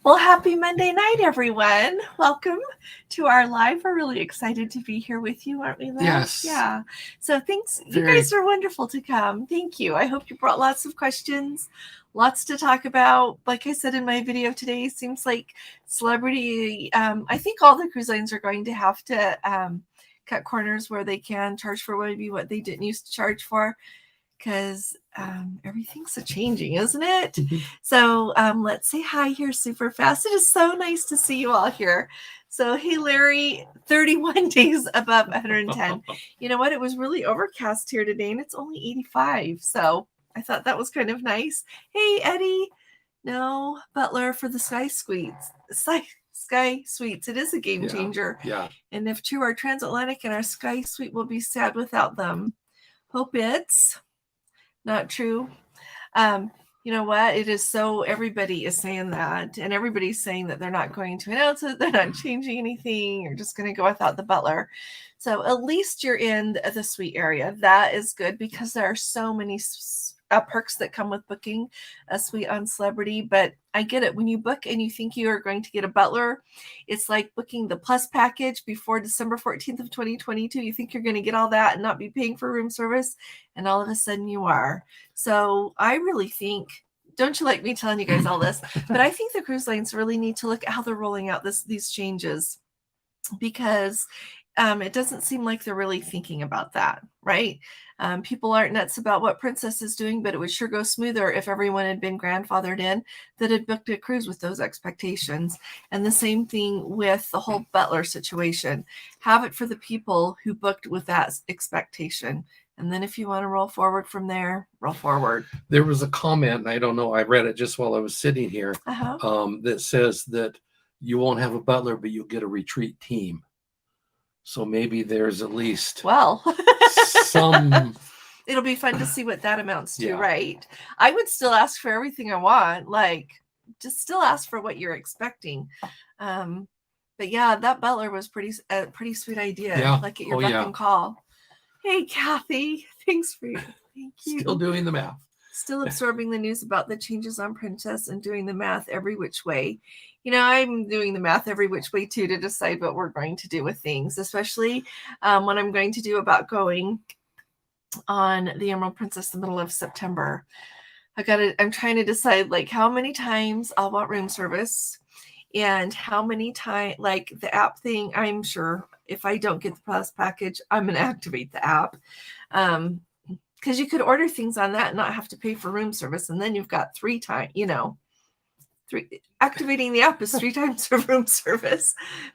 Well, happy Monday night, everyone. Welcome to our live. We're really excited to be here with you, aren't we, Lev? Yes. Yeah. So thanks. You Very. guys are wonderful to come. Thank you. I hope you brought lots of questions, lots to talk about. Like I said in my video today, seems like celebrity, I think all the cruise lines are going to have to cut corners where they can charge for maybe what they didn't used to charge for, because everything's changing, isn't it? Mhm. So let's say hi here super fast. It is so nice to see you all here. So, hey, Larry, 31 days above 110. You know what? It was really overcast here today, and it's only 85. So I thought that was kind of nice. Hey, Eddie. No, Butler for the Sky Suites. Sky Suites. It is a game changer. Yeah. And if true, our transatlantic and our Sky Suite will be sad without them. Hope it's not true. You know what? It is so, everybody is saying that, and everybody's saying that they're not going to announce it. They're not changing anything. You're just going to go without the butler. So at least you're in the suite area. That is good because there are so many perks that come with booking a suite on Celebrity. But I get it. When you book and you think you are going to get a butler, it's like booking the plus package before December 14th of 2022. You think you're going to get all that and not be paying for room service, and all of a sudden you are. So I really think, don't you like me telling you guys all this? But I think the cruise lines really need to look at how they're rolling out these changes, because it doesn't seem like they're really thinking about that, right? People aren't nuts about what Princess is doing, but it would sure go smoother if everyone had been grandfathered in that had booked a cruise with those expectations. And the same thing with the whole butler situation. Have it for the people who booked with that expectation. And then if you want to roll forward from there, roll forward. There was a comment, and I don't know, I read it just while I was sitting here, that says that you won't have a butler, but you'll get a retreat team. So maybe there's at least some. It'll be fun to see what that amounts to, right? I would still ask for everything I want. Like, just still ask for what you're expecting. But yeah, that butler was a pretty sweet idea. Yeah. Like at your beck and call. Hey, Kathy, thanks for you. Thank you. Still doing the math. Still absorbing the news about the changes on Princess and doing the math every which way. You know, I'm doing the math every which way too to decide what we're going to do with things, especially when I'm going to do about going on the Emerald Princess the middle of September. I'm trying to decide like how many times I'll want room service and how many times, like the app thing. I'm sure if I don't get the plus package, I'm going to activate the app. Because you could order things on that and not have to pay for room service. And then you've got 3 times, activating the app is 3 times for room service.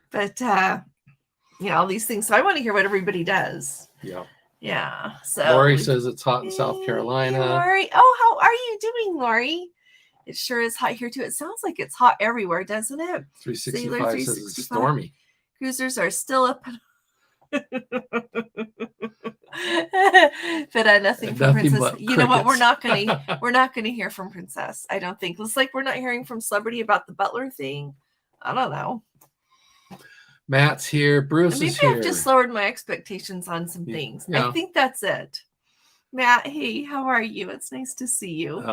But, all these things. So I want to hear what everybody does. Yeah. Yeah. So Lori says it's hot in South Carolina. Hey, Lori. Oh, how are you doing, Lori? It sure is hot here too. It sounds like it's hot everywhere, doesn't it? 365 says it's stormy. Cruisers are still up. But nothing from Princess. You know what? We're not gonna hear from Princess. I don't think. It's like we're not hearing from Celebrity about the butler thing. I don't know. Matt's here. Bruce is here. Maybe I've just lowered my expectations on some things. Yeah. I think that's it. Matt, hey, how are you? It's nice to see you.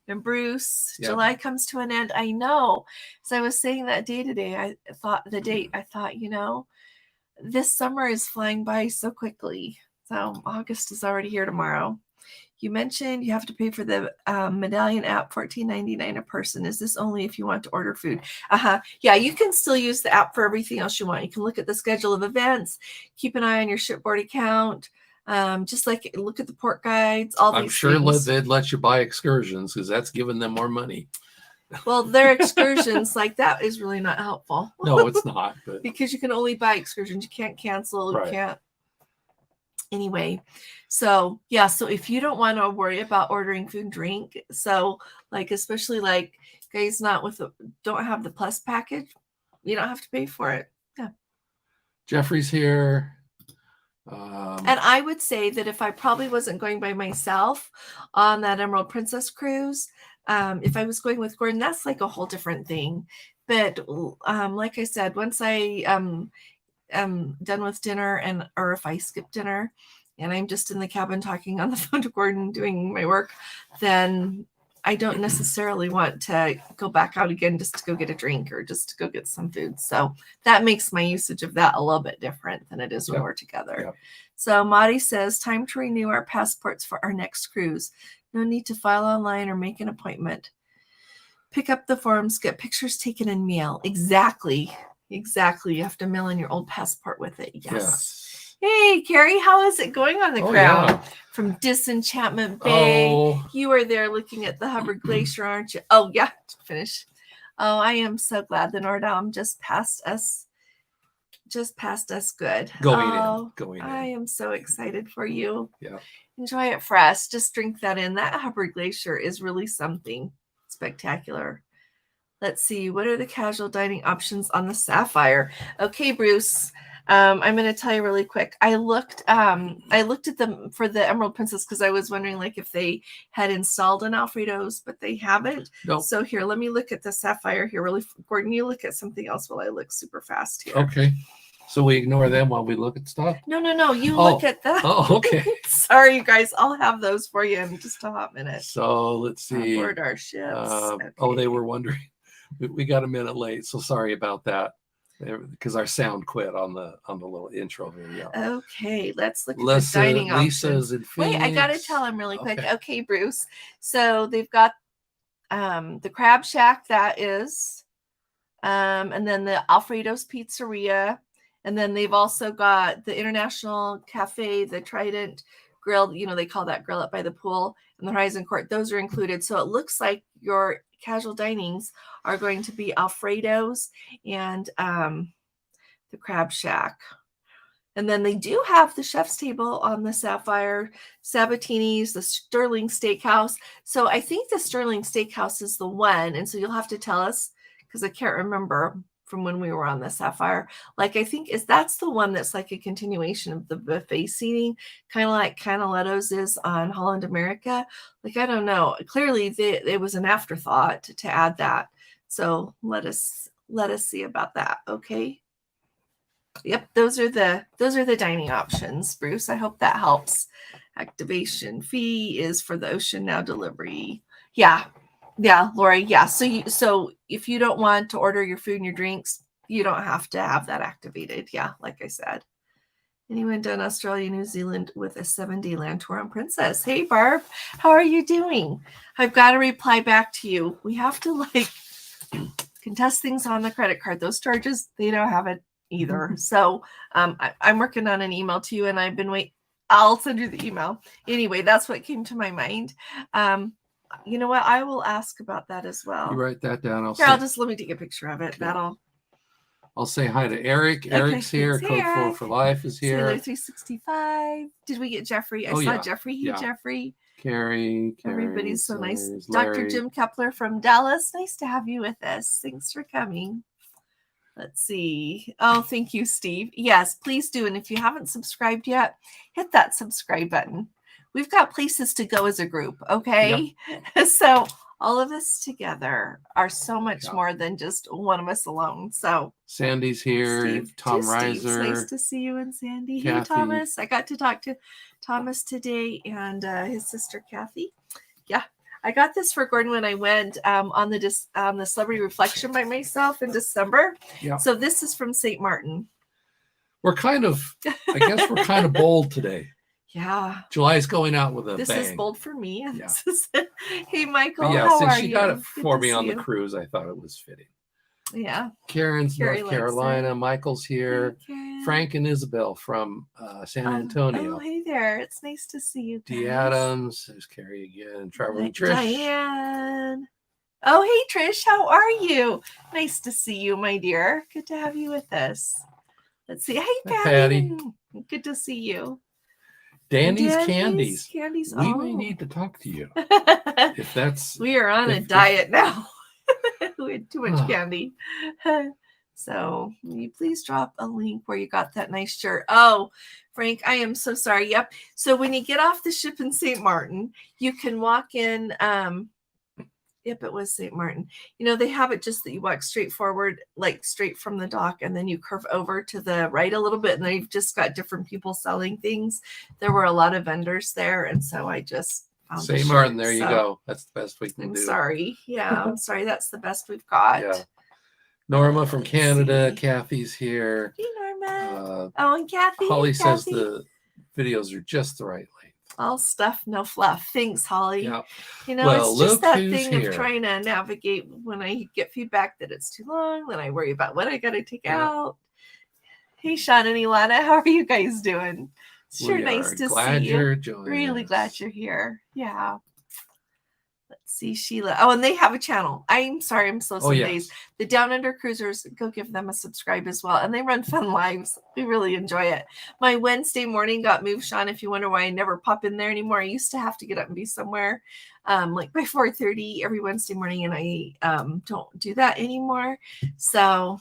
And Bruce, July comes to an end. I know. So I was saying that day today. I thought, this summer is flying by so quickly. So August is already here tomorrow. You mentioned you have to pay for the Medallion app, $14.99 a person. Is this only if you want to order food? Yeah, you can still use the app for everything else you want. You can look at the schedule of events, keep an eye on your shipboard account, just like look at the port guides, all these things. I'm sure they'd let you buy excursions because that's giving them more money. Well, their excursions like that is really not helpful. No, it's not. But... because you can only buy excursions. You can't cancel. Right. You can't. Anyway, so yeah, so if you don't want to worry about ordering food and drink, so like especially like guys don't have the plus package, you don't have to pay for it. Yeah. Jeffrey's here. And I would say that if I probably wasn't going by myself on that Emerald Princess cruise, if I was going with Gordon, that's like a whole different thing. But like I said, once I done with dinner or if I skip dinner and I'm just in the cabin talking on the phone to Gordon doing my work, then I don't necessarily want to go back out again just to go get a drink or just to go get some food. So that makes my usage of that a little bit different than it is when we're together. Yep. So Madi says, time to renew our passports for our next cruise. No need to file online or make an appointment. Pick up the forms, get pictures taken and mail. Exactly. You have to mail in your old passport with it. Yes. Hey, Carrie, how is it going on the ground? Yeah. From Disenchantment Bay. You are there looking at the Hubbard Glacier, aren't you? Oh, yeah. Finish. Oh, I am so glad the Nordam just passed us. Good. Going in. I am so excited for you. Yeah. Enjoy it for us. Just drink that in. That Hubbard Glacier is really something spectacular. Let's see. What are the casual dining options on the Sapphire? Okay, Bruce. I'm going to tell you really quick. I looked at them for the Emerald Princess because I was wondering like if they had installed an Alfredo's, but they haven't. Nope. So here, let me look at the Sapphire here. Really, Gordon, you look at something else while I look super fast here. Okay. So we ignore them while we look at stuff? No. You look at that. Oh, okay. Sorry, you guys. I'll have those for you in just a hot minute. So let's see. Board our ships. Okay. Oh, they were wondering. We got a minute late, so sorry about that. Because our sound quit on the little intro video. Okay, let's look at the dining Lisa's options. Wait, I gotta tell them really quick. Okay, Bruce. So they've got the Crab Shack, that is, and then the Alfredo's Pizzeria, and then they've also got the International Cafe, the Trident Grill. They call that Grill Up by the Pool, and the Horizon Court. Those are included. So it looks like your casual dinings are going to be Alfredo's and the Crab Shack. And then they do have the chef's table on the Sapphire, Sabatini's, the Sterling Steakhouse. So I think the Sterling Steakhouse is the one. And so you'll have to tell us because I can't remember from when we were on the Sapphire. Like, I think that's the one that's like a continuation of the buffet seating, kind of like Canaletto's is on Holland America. Like, I don't know. Clearly, it was an afterthought to add that. So let us see about that. Okay. Yep, those are the dining options, Bruce. I hope that helps. Activation fee is for the Ocean Now delivery. Yeah, Lori. Yeah. So if you don't want to order your food and your drinks, you don't have to have that activated. Yeah, like I said. Anyone done Australia, New Zealand with a 7-day land tour on Princess? Hey, Barb, how are you doing? I've got to reply back to you. We have to contest things on the credit card. Those charges, they don't have it either. So I'm working on an email to you, and I've been waiting. I'll send you the email. Anyway, that's what came to my mind. You know what? I will ask about that as well. You write that down. I'll just let me take a picture of it. Okay. I'll say hi to Eric. Okay, Eric's here. Code 4 for Life is here. Sailor 365. Did we get Jeffrey? I saw Jeffrey. Hey, Jeffrey. Carrie. Everybody's so nice. Dr. Jim Kepler from Dallas. Nice to have you with us. Thanks for coming. Let's see. Oh, thank you, Steve. Yes, please do. And if you haven't subscribed yet, hit that subscribe button. We've got places to go as a group, okay? Yep. So all of us together are so much more than just one of us alone. So Sandy's here. Steve, Tom Reiser. Nice to see you and Sandy. Kathy. Hey, Thomas. I got to talk to Thomas today and his sister, Kathy. Yeah. I got this for Gordon when I went on the Celebrity Reflection by myself in December. Yeah. So this is from St. Martin. I guess we're kind of bold today. Yeah. July's going out with a bang. This is bold for me. Yeah. Hey, Michael, how are you? Since she got it for me on the cruise, I thought it was fitting. Yeah. Karen's North Carolina. Michael's here. Hey, Frank and Isabel from San Antonio. Oh, hey there. It's nice to see you guys. Dee Adams. There's Carrie again. Traveling Trish. Diane. Oh, hey, Trish. How are you? Nice to see you, my dear. Good to have you with us. Let's see. Hey, Patty. Good to see you. Danny's Candies. We may need to talk to you. If that's we are on a diet now. We had too much candy. So will you please drop a link where you got that nice shirt? Oh, Frank, I am so sorry. Yep. So when you get off the ship in St. Martin, you can walk in. Yep, it was St. Martin. They have it just that you walk straight forward, like straight from the dock, and then you curve over to the right a little bit, and they've just got different people selling things. There were a lot of vendors there, and so I just found St. the Martin, shirt, there you so go. That's the best we can I'm do. sorry. Yeah, I'm sorry. That's the best we've got. Yeah. Norma from Let's Canada. see. Kathy's here. Hey, Norma. Oh, and Kathy. Holly and says Kathy. the videos are just the right length. All stuff, no fluff. Thanks, Holly. Yeah. You know, Well, it's just that who's thing here. of trying to navigate when I get feedback that it's too long, then I worry about what I got to take out. Hey, Sean and Ilana, how are you guys doing? It's sure nice to see you. Really glad you're here. Yeah. Let's see, Sheila. Oh, and they have a channel. I'm sorry, I'm slow some days. The Down Under Cruisers, go give them a subscribe as well. And they run fun lives. We really enjoy it. My Wednesday morning got moved, Sean. If you wonder why I never pop in there anymore, I used to have to get up and be somewhere like by 4:30 every Wednesday morning, and I don't do that anymore. So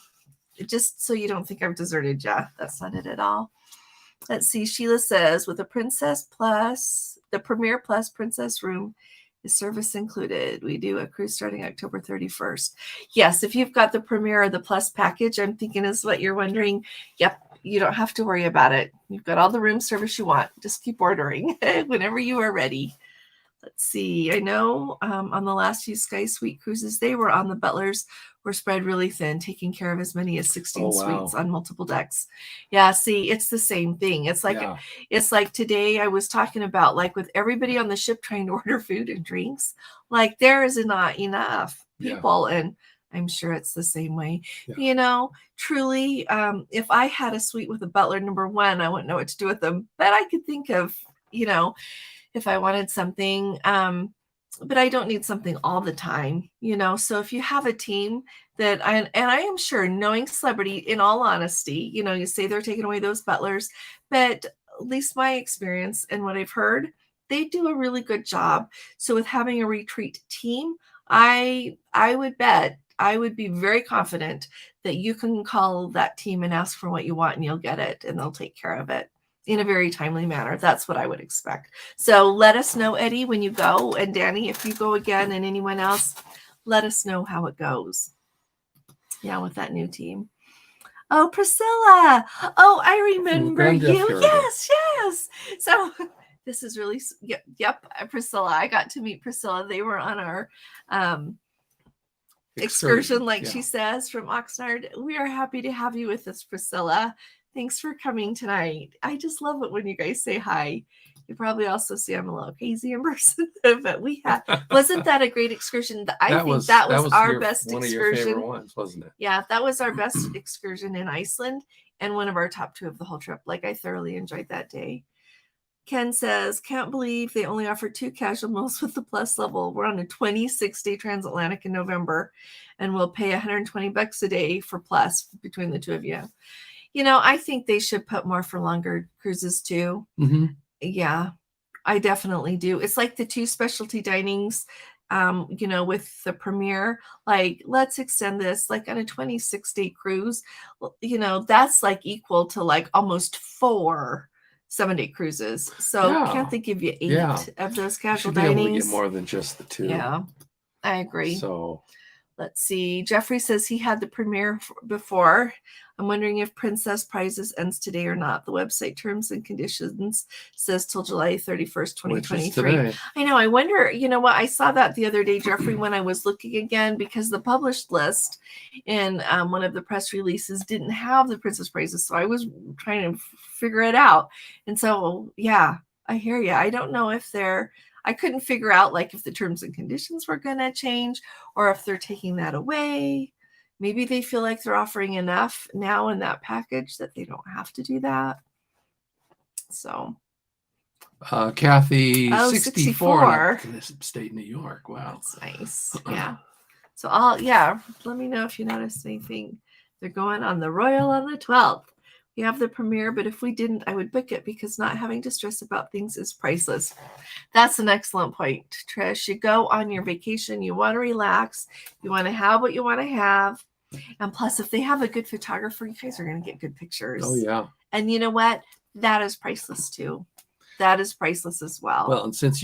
just so you don't think I've deserted you, that's not it at all. Let's see. Sheila says, with the Princess Plus, the Premier Plus Princess room, is service included. We do a cruise starting October 31st. Yes, if you've got the Premier or the Plus package, I'm thinking is what you're wondering. Yep, you don't have to worry about it. You've got all the room service you want. Just keep ordering whenever you are ready. Let's see. I know on the last few Sky Suite cruises, they were on the butlers were spread really thin, taking care of as many as 16 suites on multiple decks. Yeah, see, it's the same thing. It's like today I was talking about, like with everybody on the ship trying to order food and drinks, like there is not enough people. And I'm sure it's the same way. You know, truly, if I had a suite with a butler, number one, I wouldn't know what to do with them. But I could think of, you know, if I wanted something, but I don't need something all the time, you know. So if you have a team that I am sure, knowing celebrity, in all honesty, you know, you say they're taking away those butlers, but at least my experience and what I've heard, they do a really good job. So with having a retreat team, I would bet, I would be very confident that you can call that team and ask for what you want and you'll get it and they'll take care of it in a very timely manner. That's what I would expect. So let us know, Eddie, when you go, and Danny, if you go again, and anyone else, let us know how it goes. Yeah, with that new team. Oh, Priscilla. Oh, I remember you. Yes. So this is really, yep, Priscilla. I got to meet Priscilla. They were on our excursion, like she says, from Oxnard. We are happy to have you with us, Priscilla. Thanks for coming tonight. I just love it when you guys say hi. You probably also see I'm a little crazy in person, but we had, wasn't that a great excursion? I think that was our best excursion. One of your favorite ones, wasn't it? Yeah, that was our best excursion in Iceland and one of our top two of the whole trip. Like, I thoroughly enjoyed that day. Ken says, can't believe they only offer 2 casual meals with the Plus level. We're on a 26-day transatlantic in November, and we'll pay $120 a day for Plus between the two of you. You know, I think they should put more for longer cruises too. Mm-hmm. Yeah, I definitely do. It's like the 2 specialty dinings, you know, with the Premier. Like, let's extend this, like on a 26-day cruise, you know, that's like equal to like almost 4 7-day cruises. So can't they give you 8 of those casual dinings? Be able to get more than just the 2. Yeah, I agree. So let's see. Jeffrey says he had the Premier before. I'm wondering if Princess Prizes ends today or not. The website terms and conditions says till July 31st, 2023. I know. I wonder, you know what? I saw that the other day, Jeffrey, when I was looking again, because the published list in one of the press releases didn't have the Princess Prizes. So I was trying to figure it out. And so, yeah, I hear you. I don't know if I couldn't figure out like if the terms and conditions were going to change or if they're taking that away. Maybe they feel like they're offering enough now in that package that they don't have to do that. So, Kathy, 64, state New York. Wow, that's nice. Yeah. So let me know if you noticed anything. They're going on the Royal on the 12th. We have the Premier, but if we didn't, I would book it because not having to stress about things is priceless. That's an excellent point, Trish. You go on your vacation, you want to relax, you want to have what you want to have. And plus, if they have a good photographer, you guys are going to get good pictures. Oh, yeah. And you know what? That is priceless, too. That is priceless as well. Well, and since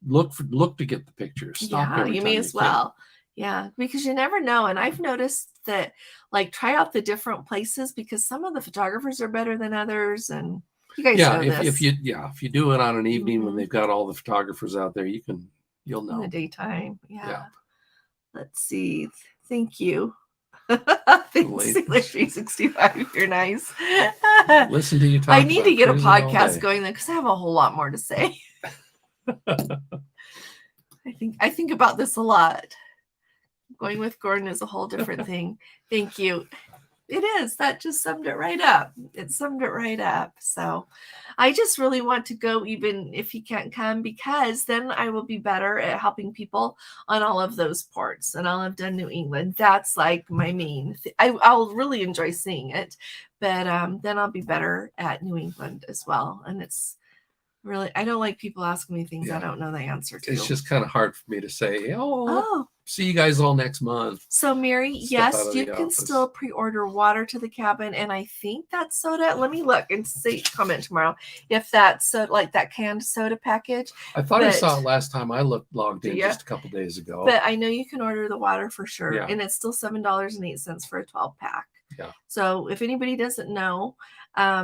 look to get the pictures. Stop you may as well. Yeah, because you never know. And I've noticed that, like, try out the different places because some of the photographers are better than others. And You guys know this. If you do it on an evening when they've got all the photographers out there, you'll know. In the daytime. Yeah. Let's see. Thank you. Thanks, Sailor 365. You're nice. Listen to you talk. I need to get a podcast going then because I have a whole lot more to say. I think about this a lot. Going with Gordon is a whole different thing. Thank you. It is. That just summed it right up. It summed it right up. So I just really want to go even if he can't come, because then I will be better at helping people on all of those ports, and I'll have done New England. That's like my main I'll really enjoy seeing it, but then I'll be better at New England as well. And it's really, I don't like people asking me things I don't know the answer to. It's just kind of hard for me to say, see you guys all next month. So Mary, yes, you can still pre-order water to the cabin, and I think that's soda. Let me look and see, comment tomorrow if that's soda, like that canned soda package. I thought I saw it last time I logged in just a couple days ago. But I know you can order the water for sure, and it's still $7.08 for a 12-pack. Yeah. So if anybody doesn't know,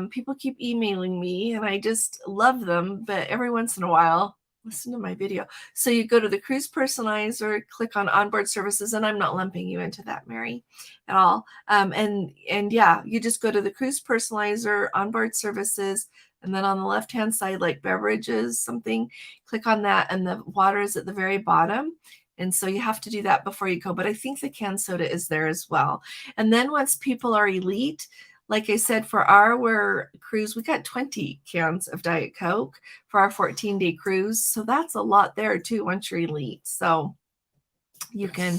people keep emailing me, and I just love them, but every once in a while, listen to my video. So you go to the cruise personalizer, click on onboard services, and I'm not lumping you into that, Mary, at all. And you just go to the cruise personalizer, onboard services, and then on the left-hand side, like beverages, something, click on that, and the water is at the very bottom. And so you have to do that before you go. But I think the canned soda is there as well. And then once people are elite, like I said, for our cruise, we got 20 cans of Diet Coke for our 14-day cruise. So that's a lot there too, once you're elite. So you can,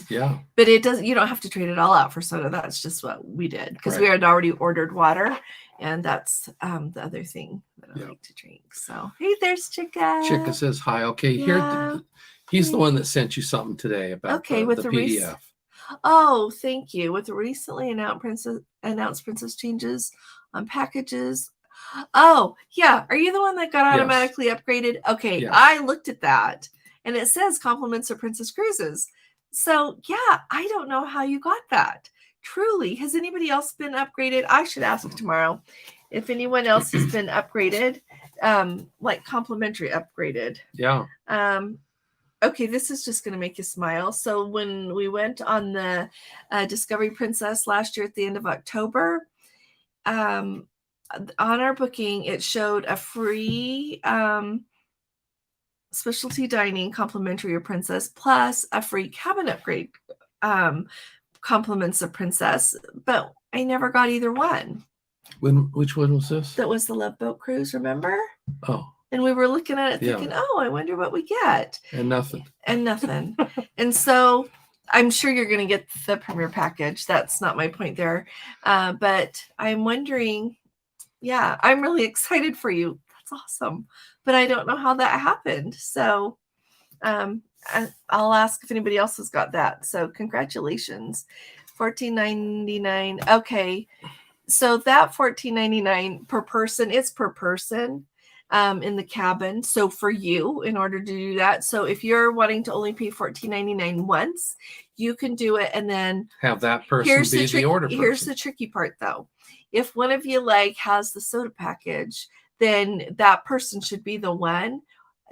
but you don't have to trade it all out for soda. That's just what we did because we had already ordered water. And that's the other thing that I like to drink. So, hey, there's Chica. Chica says hi. Okay, here, he's the one that sent you something today about the PDF. Oh, thank you. With the recently announced princess changes on packages. Oh, yeah. Are you the one that got automatically upgraded? Okay, I looked at that, and it says compliments of Princess Cruises. So, yeah, I don't know how you got that. Truly, has anybody else been upgraded? I should ask tomorrow if anyone else has been upgraded, like complimentary upgraded. Yeah. Okay, this is just going to make you smile. So when we went on the Discovery Princess last year at the end of October, on our booking, it showed a free specialty dining complimentary of Princess plus a free cabin upgrade compliments of Princess, but I never got either one. Which one was this? That was the Love Boat Cruise, remember? Oh. And we were looking at it thinking, I wonder what we get. And nothing. And so I'm sure you're going to get the Premier package. That's not my point there. But I'm wondering, I'm really excited for you. That's awesome. But I don't know how that happened. So I'll ask if anybody else has got that. So congratulations. $14.99. Okay. So that $14.99 per person, it's per person. In the cabin. So for you, in order to do that, so if you're wanting to only pay $14.99 once, you can do it and then have that person be the order person. Here's the tricky part though. If one of you has the soda package, then that person should be the one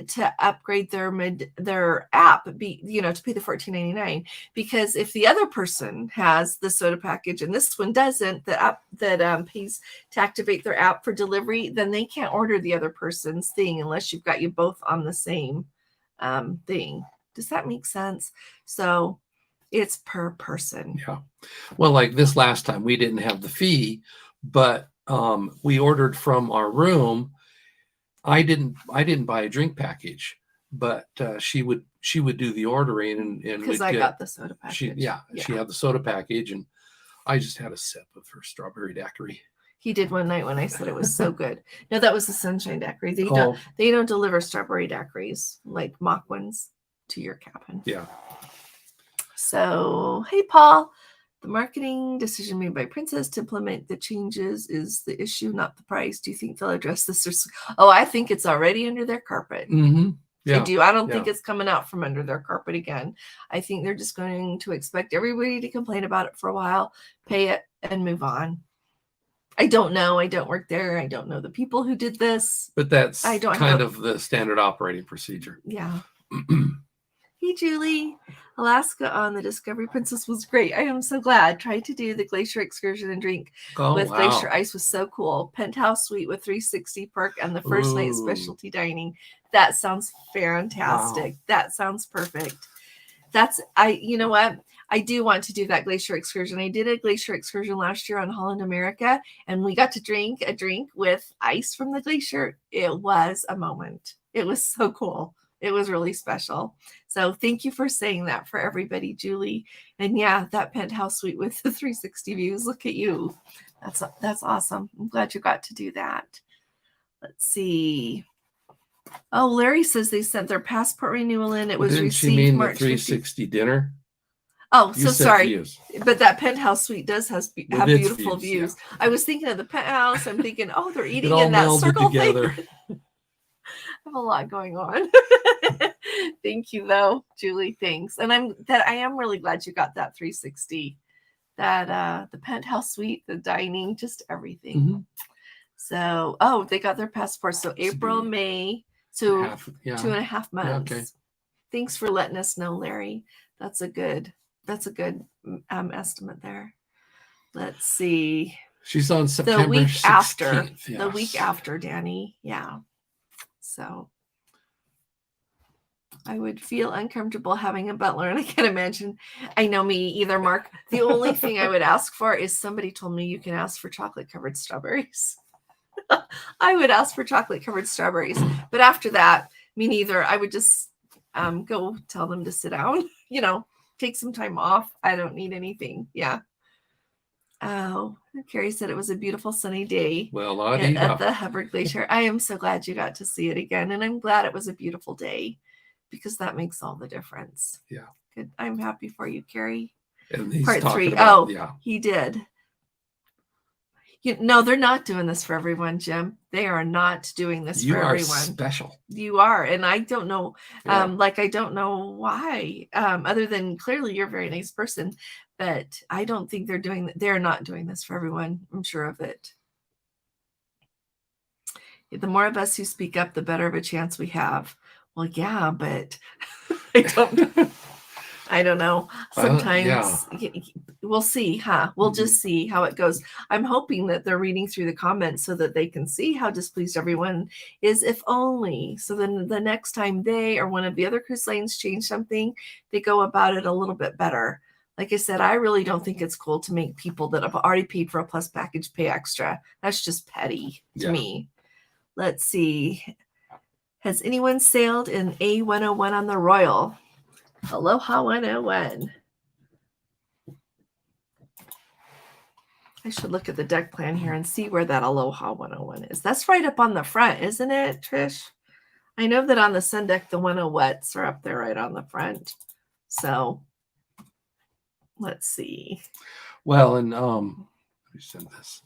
to upgrade their app, to pay the $14.99, because if the other person has the soda package and this one doesn't, the app that pays to activate their app for delivery, then they can't order the other person's thing unless you've got you both on the same thing. Does that make sense? So it's per person. Yeah. Well, like this last time, we didn't have the fee, but we ordered from our room. I didn't buy a drink package, but she would do the ordering and because I got the soda package. She had the soda package, and I just had a sip of her strawberry daiquiri. He did one night when I said it was so good. No, that was the sunshine daiquiri. They don't deliver strawberry daiquiris like mock ones to your cabin. Yeah. So hey, Paul. The marketing decision made by Princess to implement the changes is the issue, not the price. Do you think they'll address this? I think it's already under their carpet. Mm-hmm. Yeah. I do. I don't think it's coming out from under their carpet again. I think they're just going to expect everybody to complain about it for a while, pay it, and move on. I don't know. I don't work there. I don't know the people who did this. But that's I don't kind of the standard operating procedure. Yeah. Hey, Julie. Alaska on the Discovery Princess was great. I am so glad. Tried to do the glacier excursion and drink with glacier ice was so cool. Penthouse suite with 360 perk and the first night specialty dining. That sounds fantastic. Wow. That sounds perfect. You know what? I do want to do that glacier excursion. I did a glacier excursion last year on Holland America, and we got to drink a drink with ice from the glacier. It was a moment. It was so cool. It was really special. So thank you for saying that for everybody, Julie. And yeah, that penthouse suite with the 360 views. Look at you. That's awesome. I'm glad you got to do that. Let's see. Oh, Larry says they sent their passport renewal in. It was received March. March The 360 dinner? Oh, so sorry. Views. But that penthouse suite does have beautiful views. Yeah. I was thinking of the penthouse. I'm thinking, oh, they're eating in that circle together. Thing. I have a lot going on. Thank you, though, Julie. Thanks. And I am really glad you got that 360. That the penthouse suite, the dining, just everything. Mm-hmm. So, they got their passports. So April, May, so 2.5 months. Yeah, okay. Thanks for letting us know, Larry. That's a good estimate there. Let's see. She's on September the week 16th, after. Yes. The week after, Danny. Yeah. So I would feel uncomfortable having a butler, and I can't imagine. I know me either, Mark. The only thing I would ask for is somebody told me you can ask for chocolate-covered strawberries. I would ask for chocolate-covered strawberries. But after that, me neither. I would just go tell them to sit down, take some time off. I don't need anything. Yeah. Oh, Carrie said it was a beautiful sunny day at the Hubbard Glacier. I am so glad you got to see it again. And I'm glad it was a beautiful day because that makes all the difference. Yeah. Good. I'm happy for you, Carrie. And he's Part 3. He did. No, they're not doing this for everyone, Jim. They are not doing this for everyone. You are special. You are. And I don't know, I don't know why, other than clearly you're a very nice person, but I don't think they're not doing this for everyone. I'm sure of it. The more of us who speak up, the better of a chance we have. Well, yeah, but I don't know. Sometimes we'll see, huh? We'll just see how it goes. I'm hoping that they're reading through the comments so that they can see how displeased everyone is, if only. So then the next time they or one of the other cruise lines change something, they go about it a little bit better. Like I said, I really don't think it's cool to make people that have already paid for a plus package pay extra. That's just petty to me. Let's see. Has anyone sailed in A101 on the Royal? Aloha 101. I should look at the deck plan here and see where that Aloha 101 is. That's right up on the front, isn't it, Trish? I know that on the sun deck, the 101s are up there right on the front. So let's see. Well, and let me send this.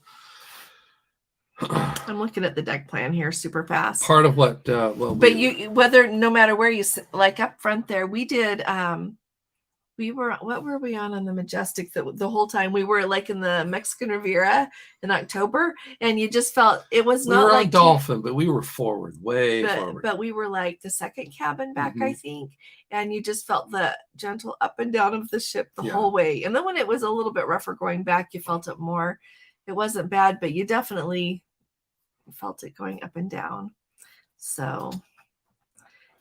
I'm looking at the deck plan here super fast. Part of what no matter where you like up front there, we did what were we on the Majestic the whole time? We were like in the Mexican Riviera in October, and you just felt it was not like Dolphin, but we were forward. But we were like the second cabin back, I think, and you just felt the gentle up and down of the ship the whole way. And then when it was a little bit rougher going back, you felt it more. It wasn't bad, but you definitely felt it going up and down. So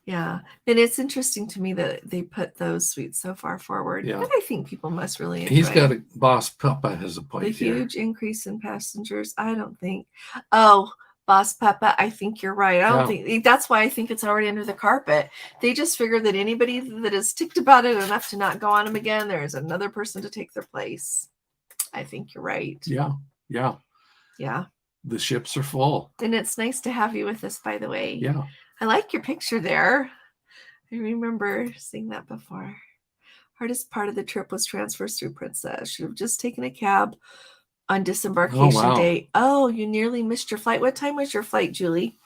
yeah, and it's interesting to me that they put those suites so far forward. But I think people must really enjoy. He's got a Boss Papa has a point the here. Huge increase in passengers. I don't think. Oh, Boss Papa, I think you're right. I don't think that's why I think it's already under the carpet. They just figured that anybody that is ticked about it enough to not go on them again, there is another person to take their place. I think you're right. Yeah. The ships are full. And it's nice to have you with us, by the way. Yeah. I like your picture there. I remember seeing that before. Hardest part of the trip was transfers through Princess. Should have just taken a cab on disembarkation day. Oh, you nearly missed your flight. What time was your flight, Julie?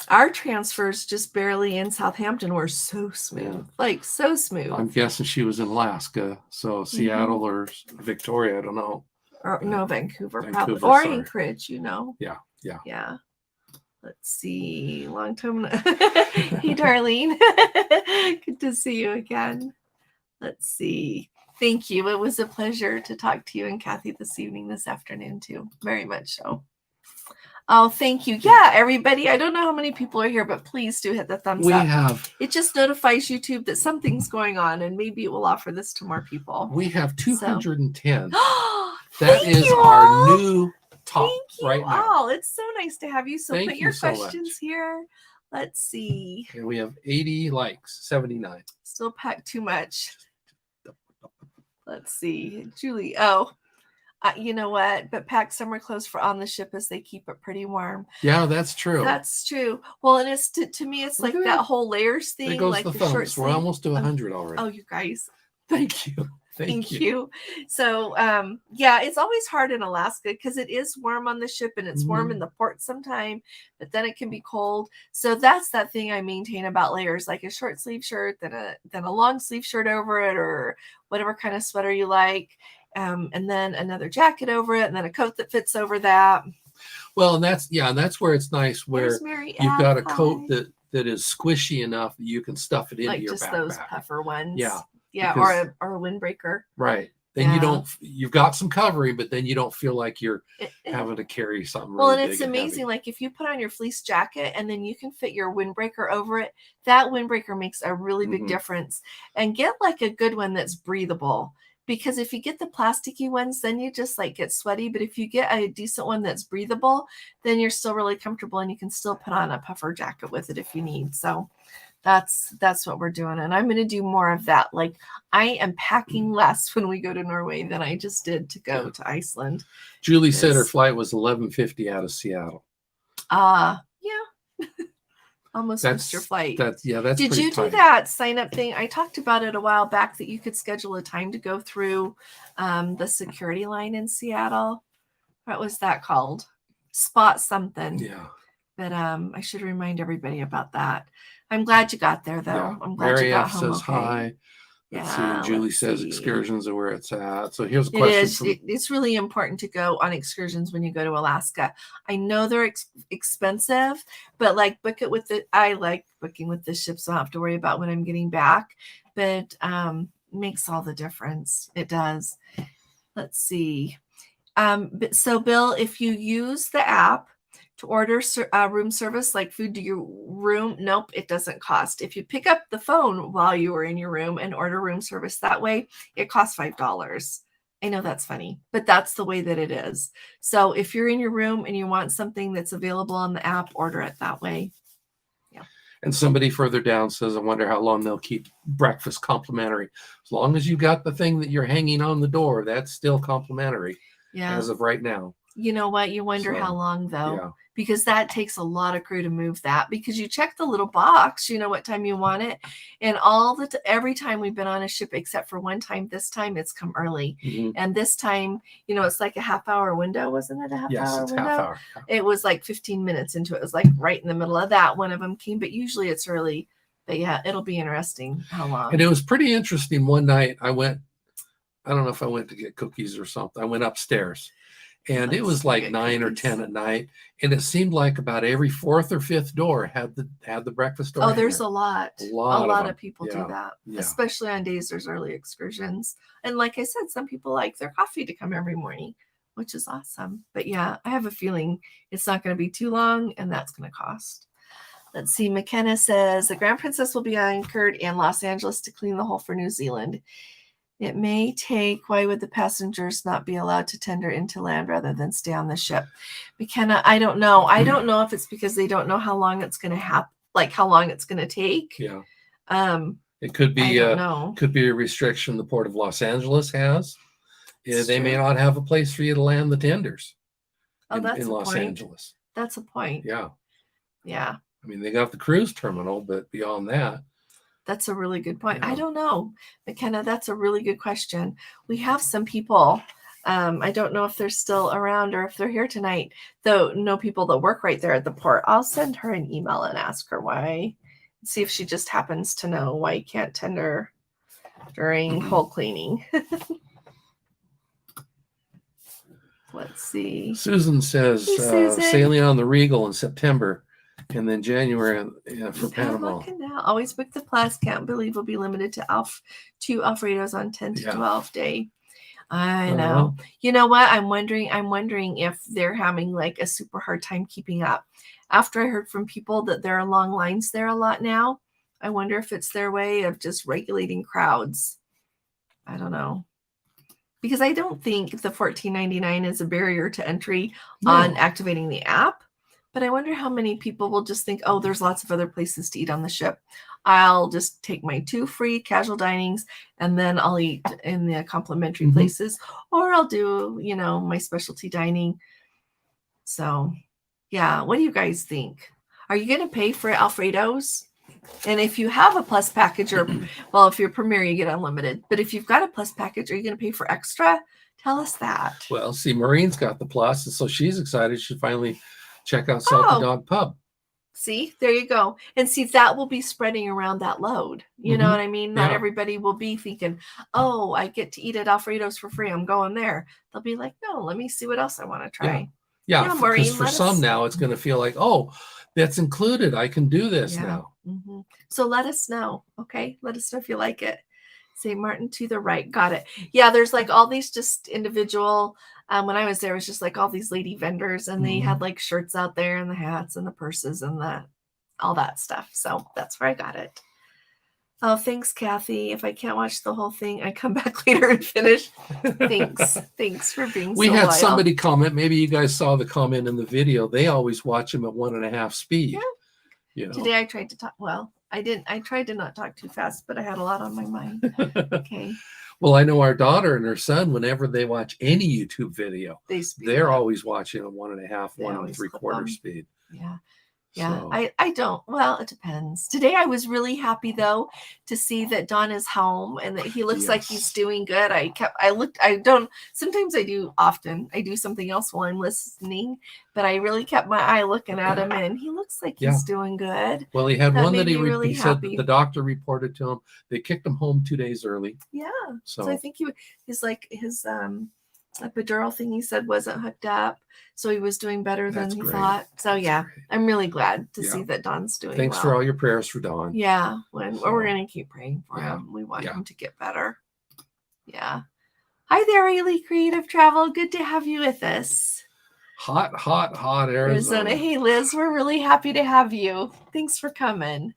Our transfers just barely in Southampton were so smooth. Like so smooth. I'm guessing she was in Alaska. So Seattle or Victoria, I don't know. Or no, Vancouver probably. Vancouver, Or sorry. Anchorage, you know. Yeah. Yeah. Let's see. Long time. Hey, Darlene. Good to see you again. Let's see. Thank you. It was a pleasure to talk to you and Kathy this afternoon too. Very much so. Oh, thank you. Yeah, everybody. I don't know how many people are here, but please do hit the thumbs up. It just notifies YouTube that something's going on, and maybe it will offer this to more people. We have 210. So. That is our new top right now. All. It's so nice to have you. So put your questions here. Let's see. And we have 80 likes, 79. Still packed too much. Let's see. Julie. You know what? But pack summer clothes for on the ship as they keep it pretty warm. Yeah, that's true. That's true. Well, and it's to me, it's like that whole layers thing. There goes like the thumbs. We're almost to 100 already. Oh, you guys. Thank you. Thank you. So, yeah, it's always hard in Alaska because it is warm on the ship and it's warm in the port sometime, but then it can be cold. So that's that thing I maintain about layers, like a short sleeve shirt, then a long sleeve shirt over it, or whatever kind of sweater you like. And then another jacket over it, and then a coat that fits over that. Well, and that's where it's nice where you've got a coat that is squishy enough that you can stuff it into your backpack. Like just those puffer ones. Yeah, or a windbreaker. Right. Then you've got some covering, but then you don't feel like you're having to carry something really and it's amazing. Like if you put on your fleece jacket and then you can fit your windbreaker over it, that windbreaker makes a really big difference. And get like a good one that's breathable. Because if you get the plasticky ones, then you just like get sweaty. But if you get a decent one that's breathable, then you're still really comfortable and you can still put on a puffer jacket with it if you need. So that's what we're doing. And I'm going to do more of that. Like I am packing less when we go to Norway than I just did to go to Iceland. Julie said her flight was 11:50 out of Seattle. Yeah. Almost missed your flight. That's Did you do that sign up thing? I talked about it a while back that you could schedule a time to go through the security line in Seattle. What was that called? Spot something. Yeah. But I should remind everybody about that. I'm glad you got there though. Yeah. I'm glad Mary you got F home says okay. hi. Let's see. Julie says excursions are where it's at. So here's a question. It's really important to go on excursions when you go to Alaska. I know they're expensive, but like book it with I like booking with the ship, so I don't have to worry about when I'm getting back. But makes all the difference. It does. Let's see. So Bill, if you use the app to order room service like food to your room, nope, it doesn't cost. If you pick up the phone while you are in your room and order room service that way, it costs $5. I know that's funny, but that's the way that it is. So if you're in your room and you want something that's available on the app, order it that way. Yeah. And somebody further down says, I wonder how long they'll keep breakfast complimentary. As long as you got the thing that you're hanging on the door, that's still complimentary as of right now. You know what? You wonder how long though, because that takes a lot of crew to move that, because you check the little box, you know what time you want it. And every time we've been on a ship, except for one time, this time it's come early. And this time, it's like a half-hour window, wasn't it? Half hour. It was like 15 minutes into it. It was like right in the middle of that. One of them came, but usually it's early. But yeah, it'll be interesting how long. And it was pretty interesting. One night I don't know if I went to get cookies or something. I went upstairs. And it was like 9 or 10 at night, and it seemed like about every fourth or fifth door had the breakfast door. Oh, there's a lot of people do that, Yeah. especially on days there's early excursions. And like I said, some people like their coffee to come every morning, which is awesome. But yeah, I have a feeling it's not going to be too long, and that's going to cost. Let's see. McKenna says the Grand Princess will be anchored in Los Angeles to clean the hull for New Zealand. It may take. Why would the passengers not be allowed to tender into land rather than stay on the ship? McKenna, I don't know. I don't know if it's because they don't know how long it's going to happen, like how long it's going to take. Yeah. It could be. Could be a restriction the Port of Los Angeles has. They may not have a place for you to land the tenders. That's in a Los point. Angeles. That's a point. Yeah. Yeah. I mean, they got the cruise terminal, but beyond that. That's a really good point. Yeah. I don't know, McKenna. That's a really good question. We have some people. I don't know if they're still around or if they're here tonight, though. No people that work right there at the port. I'll send her an email and ask her why. See if she just happens to know why you can't tender during hull cleaning. let's see. Susan says Hey, Susan. sailing on the Regal in September, and then January for Panama. Always book the plus. Can't believe we'll be limited to two Alfredos on 10 to 12 day. I know. You know what? I'm wondering if they're having like a super hard time keeping up. After I heard from people that there are long lines there a lot now, I wonder if it's their way of just regulating crowds. I don't know. Because I don't think the $14.99 is a barrier to entry on activating the app. But I wonder how many people will just think, oh, there's lots of other places to eat on the ship. I'll just take my 2 free casual dinings and then I'll eat in the complimentary places. Or I'll do, my specialty dining. So, yeah. What do you guys think? Are you going to pay for Alfredos? And if you have a plus package if you're Premier, you get unlimited. But if you've got a plus package, are you going to pay for extra? Tell us that. Well, see, Maureen's got the plus. And so she's excited. She finally check out Salty Dog Pub. See, there you go. And see, that will be spreading around that load. You know what I mean? Not everybody will be thinking, oh, I get to eat at Alfredo's for free. I'm going there. They'll be like, no, let me see what else I want to try. Yeah, because for some now, it's going to feel like, oh, that's included. I can do this now. So let us know. Okay. Let us know if you like it. St. Martin to the right. Got it. Yeah. There's like all these just individual, when I was there, it was just like all these lady vendors and they had like shirts out there and the hats and the purses and all that stuff. So that's where I got it. Oh, thanks, Kathy. If I can't watch the whole thing, I come back later and finish. Thanks. Thanks for being We had somebody comment. Maybe you guys saw the comment in the video. They always watch them at 1.5 speed. Yeah. Today I tried to talk. Well, I didn't. I tried to not talk too fast, but I had a lot on my mind. Okay. Well, I know our daughter and her son, whenever they watch any YouTube video, they're always watching at 1.5, 1 3/4 speed. Yeah. Yeah, so. I don't. Well, it depends. Today I was really happy though to see that Don is home and that he looks like he's doing good. Sometimes I do often. I do something else while I'm listening, but I really kept my eye looking at him and he looks like he's doing good. Well, he had one that he said that the doctor reported to him. They kicked him home 2 days early. Yeah. So I think his epidural thing he said wasn't hooked up, so he was doing better than he thought. So yeah, I'm really glad to see that Don's doing Thanks for all your prayers for Don. Yeah, we're gonna keep praying for him. We want him to get better. Yeah. Hi there, Ailey Creative Travel. Good to have you with us. Hot Arizona. Hey Liz, we're really happy to have you. Thanks for coming.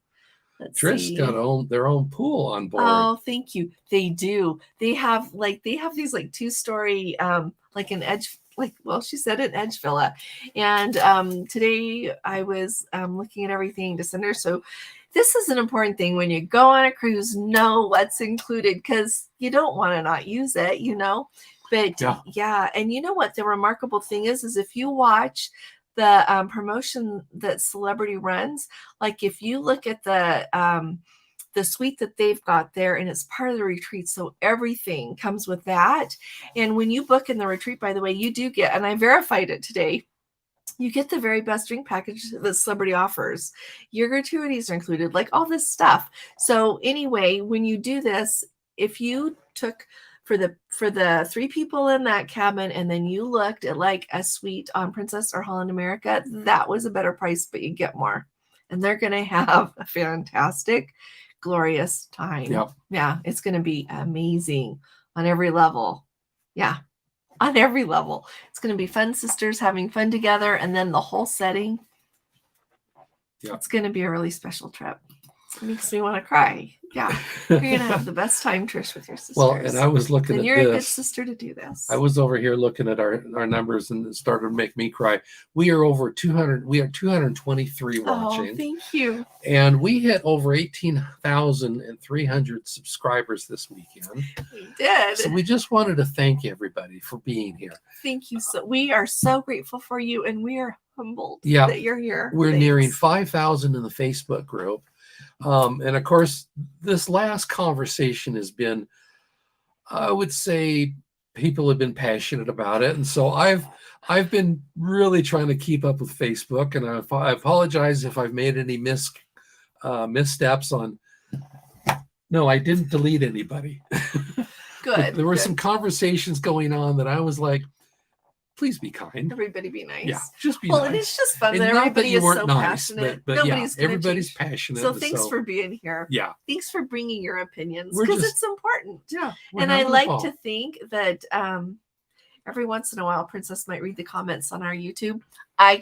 Trish got their own pool on board. Oh, thank you. They do. They have these like 2-story, like an edge, she said an edge villa. And today I was looking at everything to send her. So this is an important thing when you go on a cruise, know what's included because you don't want to not use it, But yeah. And you know what the remarkable thing is if you watch the promotion that Celebrity runs, like if you look at the suite that they've got there and it's part of the retreat, so everything comes with that. And when you book in the retreat, by the way, you do get, and I verified it today, you get the very best drink package that Celebrity offers. Your gratuities are included, like all this stuff. So anyway, when you do this, if you took for the 3 people in that cabin, and then you looked at like a suite on Princess or Holland America, that was a better price, but you get more. And they're going to have a fantastic, glorious time. Yep. Yeah, it's going to be amazing on every level. Yeah, on every level. It's going to be fun sisters having fun together, and then the whole setting. Yep. It's going to be a really special trip. It makes me want to cry. Yeah, you're gonna have the best time, Trish, with your sisters. Well, and I was looking at you're a good sister to do this. I was over here looking at our numbers, and it started to make me cry. We are over 200. We are 223 watching. Oh, thank you. And we hit over 18,300 subscribers this weekend. We did. So we just wanted to thank everybody for being here. Thank you. So we are so grateful for you, and we are humbled that you're here. We're nearing 5,000 in the Facebook group. And of course, this last conversation has been, I would say, people have been passionate about it. And so I've been really trying to keep up with Facebook, and I apologize if I've made any missteps on. No, I didn't delete anybody. Good. There were some conversations going on that I was like, please be kind. Everybody be nice. Yeah, just be nice. nice. And it's just fun and that everybody is so nice, passionate. but Nobody's everybody's change. passionate. So thanks for being here. Yeah. Thanks for bringing your opinions because it's important. Yeah. And I like to think that every once in a while, Princess might read the comments on our YouTube. I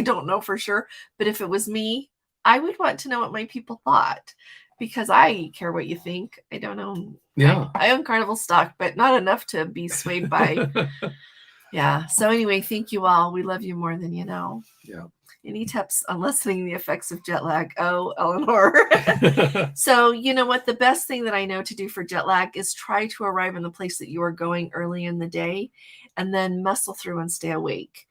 don't know for sure. But if it was me, I would want to know what my people thought because I care what you think. I don't know. Yeah. I own Carnival stock, but not enough to be swayed by. Yeah. So anyway, thank you all. We love you more than you know. Yeah. Any tips on lessening the effects of jet lag? Oh, Eleanor. So you know what? The best thing that I know to do for jet lag is try to arrive in the place that you are going early in the day and then muscle through and stay awake.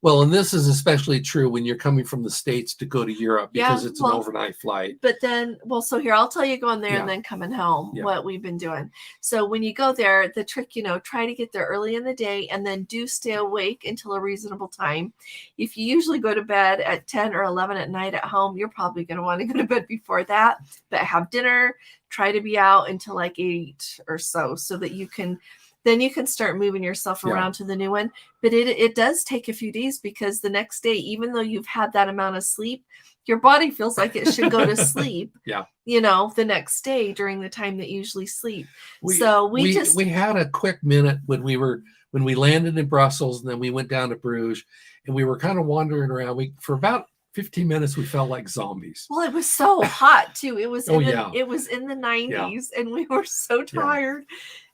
Well, and this is especially true when you're coming from the States to go to Europe because it's an overnight flight. But then, so here, I'll tell you going there and then coming home, what we've been doing. So when you go there, the trick, try to get there early in the day and then do stay awake until a reasonable time. If you usually go to bed at 10 or 11 at night at home, you're probably going to want to go to bed before that, but have dinner, try to be out until like 8 or so that you can... Then you can start moving yourself around to the new one. But it does take a few days because the next day, even though you've had that amount of sleep, your body feels like it should go to sleep. The next day during the time that you usually sleep. We had a quick minute when we landed in Brussels and then we went down to Bruges and we were kind of wandering around. For about 15 minutes, we felt like zombies. Well, it was so hot too. It was it was in the 90s and we were so tired.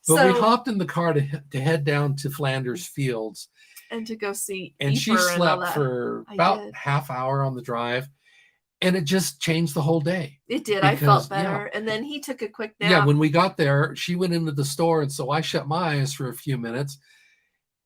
But we hopped in the car to head down to Flanders Fields. And to go see And she slept for about half hour on the drive. And it just changed the whole day. It did. I felt better. And then he took a quick nap. Yeah, when we got there, she went into the store. And so I shut my eyes for a few minutes.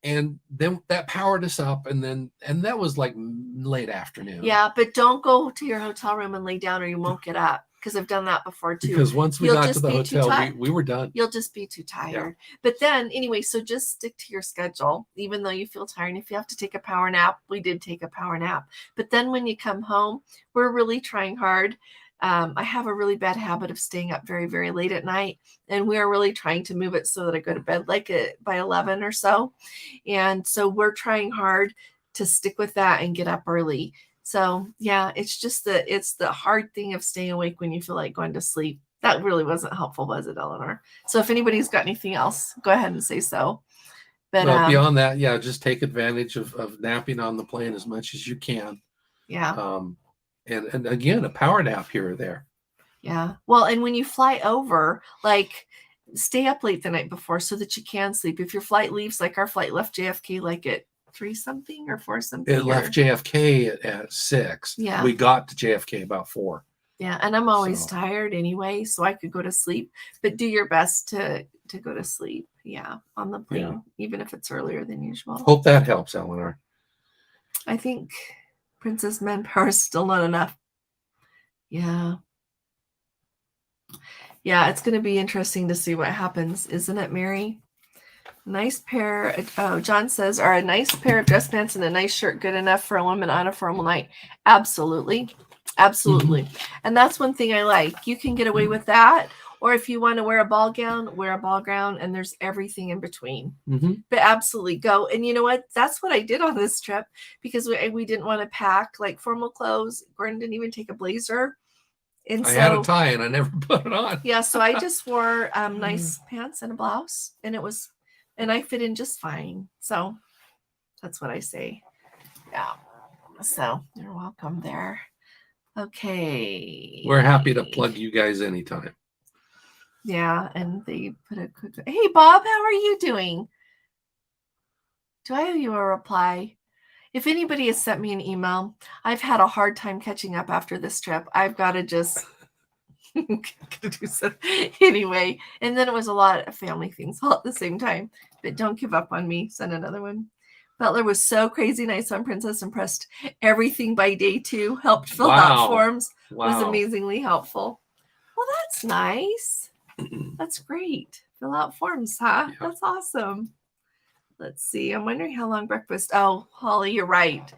And then that powered us up. And that was like late afternoon. Yeah, but don't go to your hotel room and lay down or you won't get up. Because I've done that before too. Because once we got to the hotel, we were done. You'll just be too tired. But then anyway, so just stick to your schedule, even though you feel tired. And if you have to take a power nap, we did take a power nap. But then when you come home, we're really trying hard. I have a really bad habit of staying up very, very late at night. And we are really trying to move it so that I go to bed like by 11 or so. And so we're trying hard to stick with that and get up early. So yeah, it's just it's the hard thing of staying awake when you feel like going to sleep. That really wasn't helpful, was it, Eleanor? So if anybody's got anything else, go ahead and say so. But beyond that, just take advantage of napping on the plane as much as you can. Yeah. And again, a power nap here or there. Yeah. Well, and when you fly over, like stay up late the night before so that you can sleep. If your flight leaves, like our flight left JFK like at 3 something or 4 something. It left JFK at 6. Yeah. We got to JFK about 4. Yeah. And I'm always tired anyway, so I could go to sleep. But do your best to go to sleep. Yeah. On the plane, even if it's earlier than usual. Hope that helps, Eleanor. I think Princess Manpower is still not enough. Yeah. Yeah, it's going to be interesting to see what happens, isn't it, Mary? Nice pair. John says, are a nice pair of dress pants and a nice shirt good enough for a woman on a formal night? Absolutely. Absolutely. Mm-hmm. And that's one thing I like. You can get away with that. Or if you want to wear a ball gown, and there's everything in between. Mm-hmm. But absolutely go. And you know what? That's what I did on this trip because we didn't want to pack like formal clothes. Gordon didn't even take a blazer. And I had a tie and I never put it on. Yeah. So I just wore nice pants and a blouse and I fit in just fine. So that's what I say. Yeah. So you're welcome there. Okay. We're happy to plug you guys anytime. Yeah. And they put a quick, hey, Bob, how are you doing? Do I owe you a reply? If anybody has sent me an email, I've had a hard time catching up after this trip. I've got to just do something anyway. And then it was a lot of family things all at the same time. But don't give up on me. Send another one. Butler was so crazy nice on Princess. Impressed everything by day 2. Helped fill out forms. Was amazingly helpful. Well, that's nice. That's great. Fill out forms, huh? Yeah. That's awesome. Let's see. I'm wondering how long breakfast. Oh, Holly, you're right.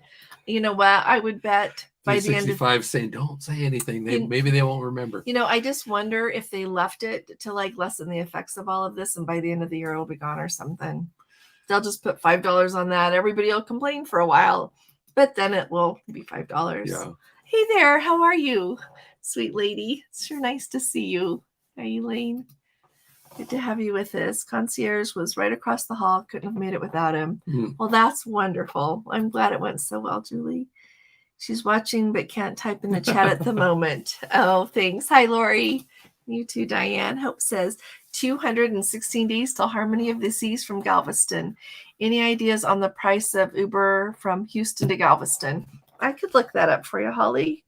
You know what? I would bet by the end of saying, don't say anything. Maybe they won't remember. I just wonder if they left it to like lessen the effects of all of this, and by the end of the year it'll be gone or something. they'll just put $5 on that. Everybody will complain for a while, but then it will be $5. Yeah. Hey there, how are you, sweet lady? It's sure nice to see you. Hey, Elaine. Good to have you with us. Concierge was right across the hall. Couldn't have made it without him. Well, that's wonderful. I'm glad it went so well, Julie. She's watching but can't type in the chat at the moment. Oh, thanks. Hi, Lori. You too, Diane. Hope says 216 days till Harmony of the Seas from Galveston. Any ideas on the price of Uber from Houston to Galveston? I could look that up for you, Holly.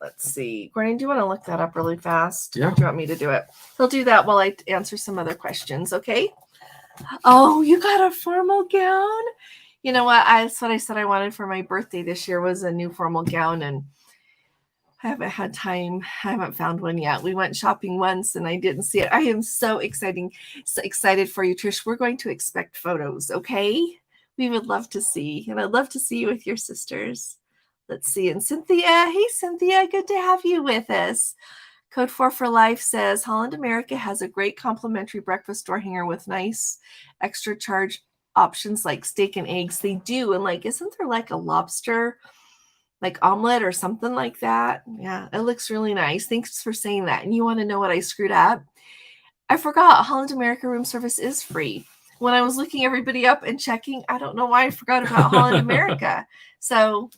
Let's see. Gordon, do you want to look that up really fast? Yeah. Or do you want me to do it? He'll do that while I answer some other questions, okay? Oh, you got a formal gown? You know what? That's what I said I wanted for my birthday this year was a new formal gown, and I haven't had time. I haven't found one yet. We went shopping once, and I didn't see it. I am so excited for you, Trish. We're going to expect photos, okay? We would love to see, and I'd love to see you with your sisters. Let's see. And Cynthia, hey, Cynthia, good to have you with us. Code 4 for Life says Holland America has a great complimentary breakfast door hanger with nice extra charge options like steak and eggs. They do. And like, isn't there like a lobster, like omelet or something like that? Yeah, it looks really nice. Thanks for saying that. And you want to know what I screwed up? I forgot Holland America room service is free. When I was looking everybody up and checking, I don't know why I forgot about Holland America. So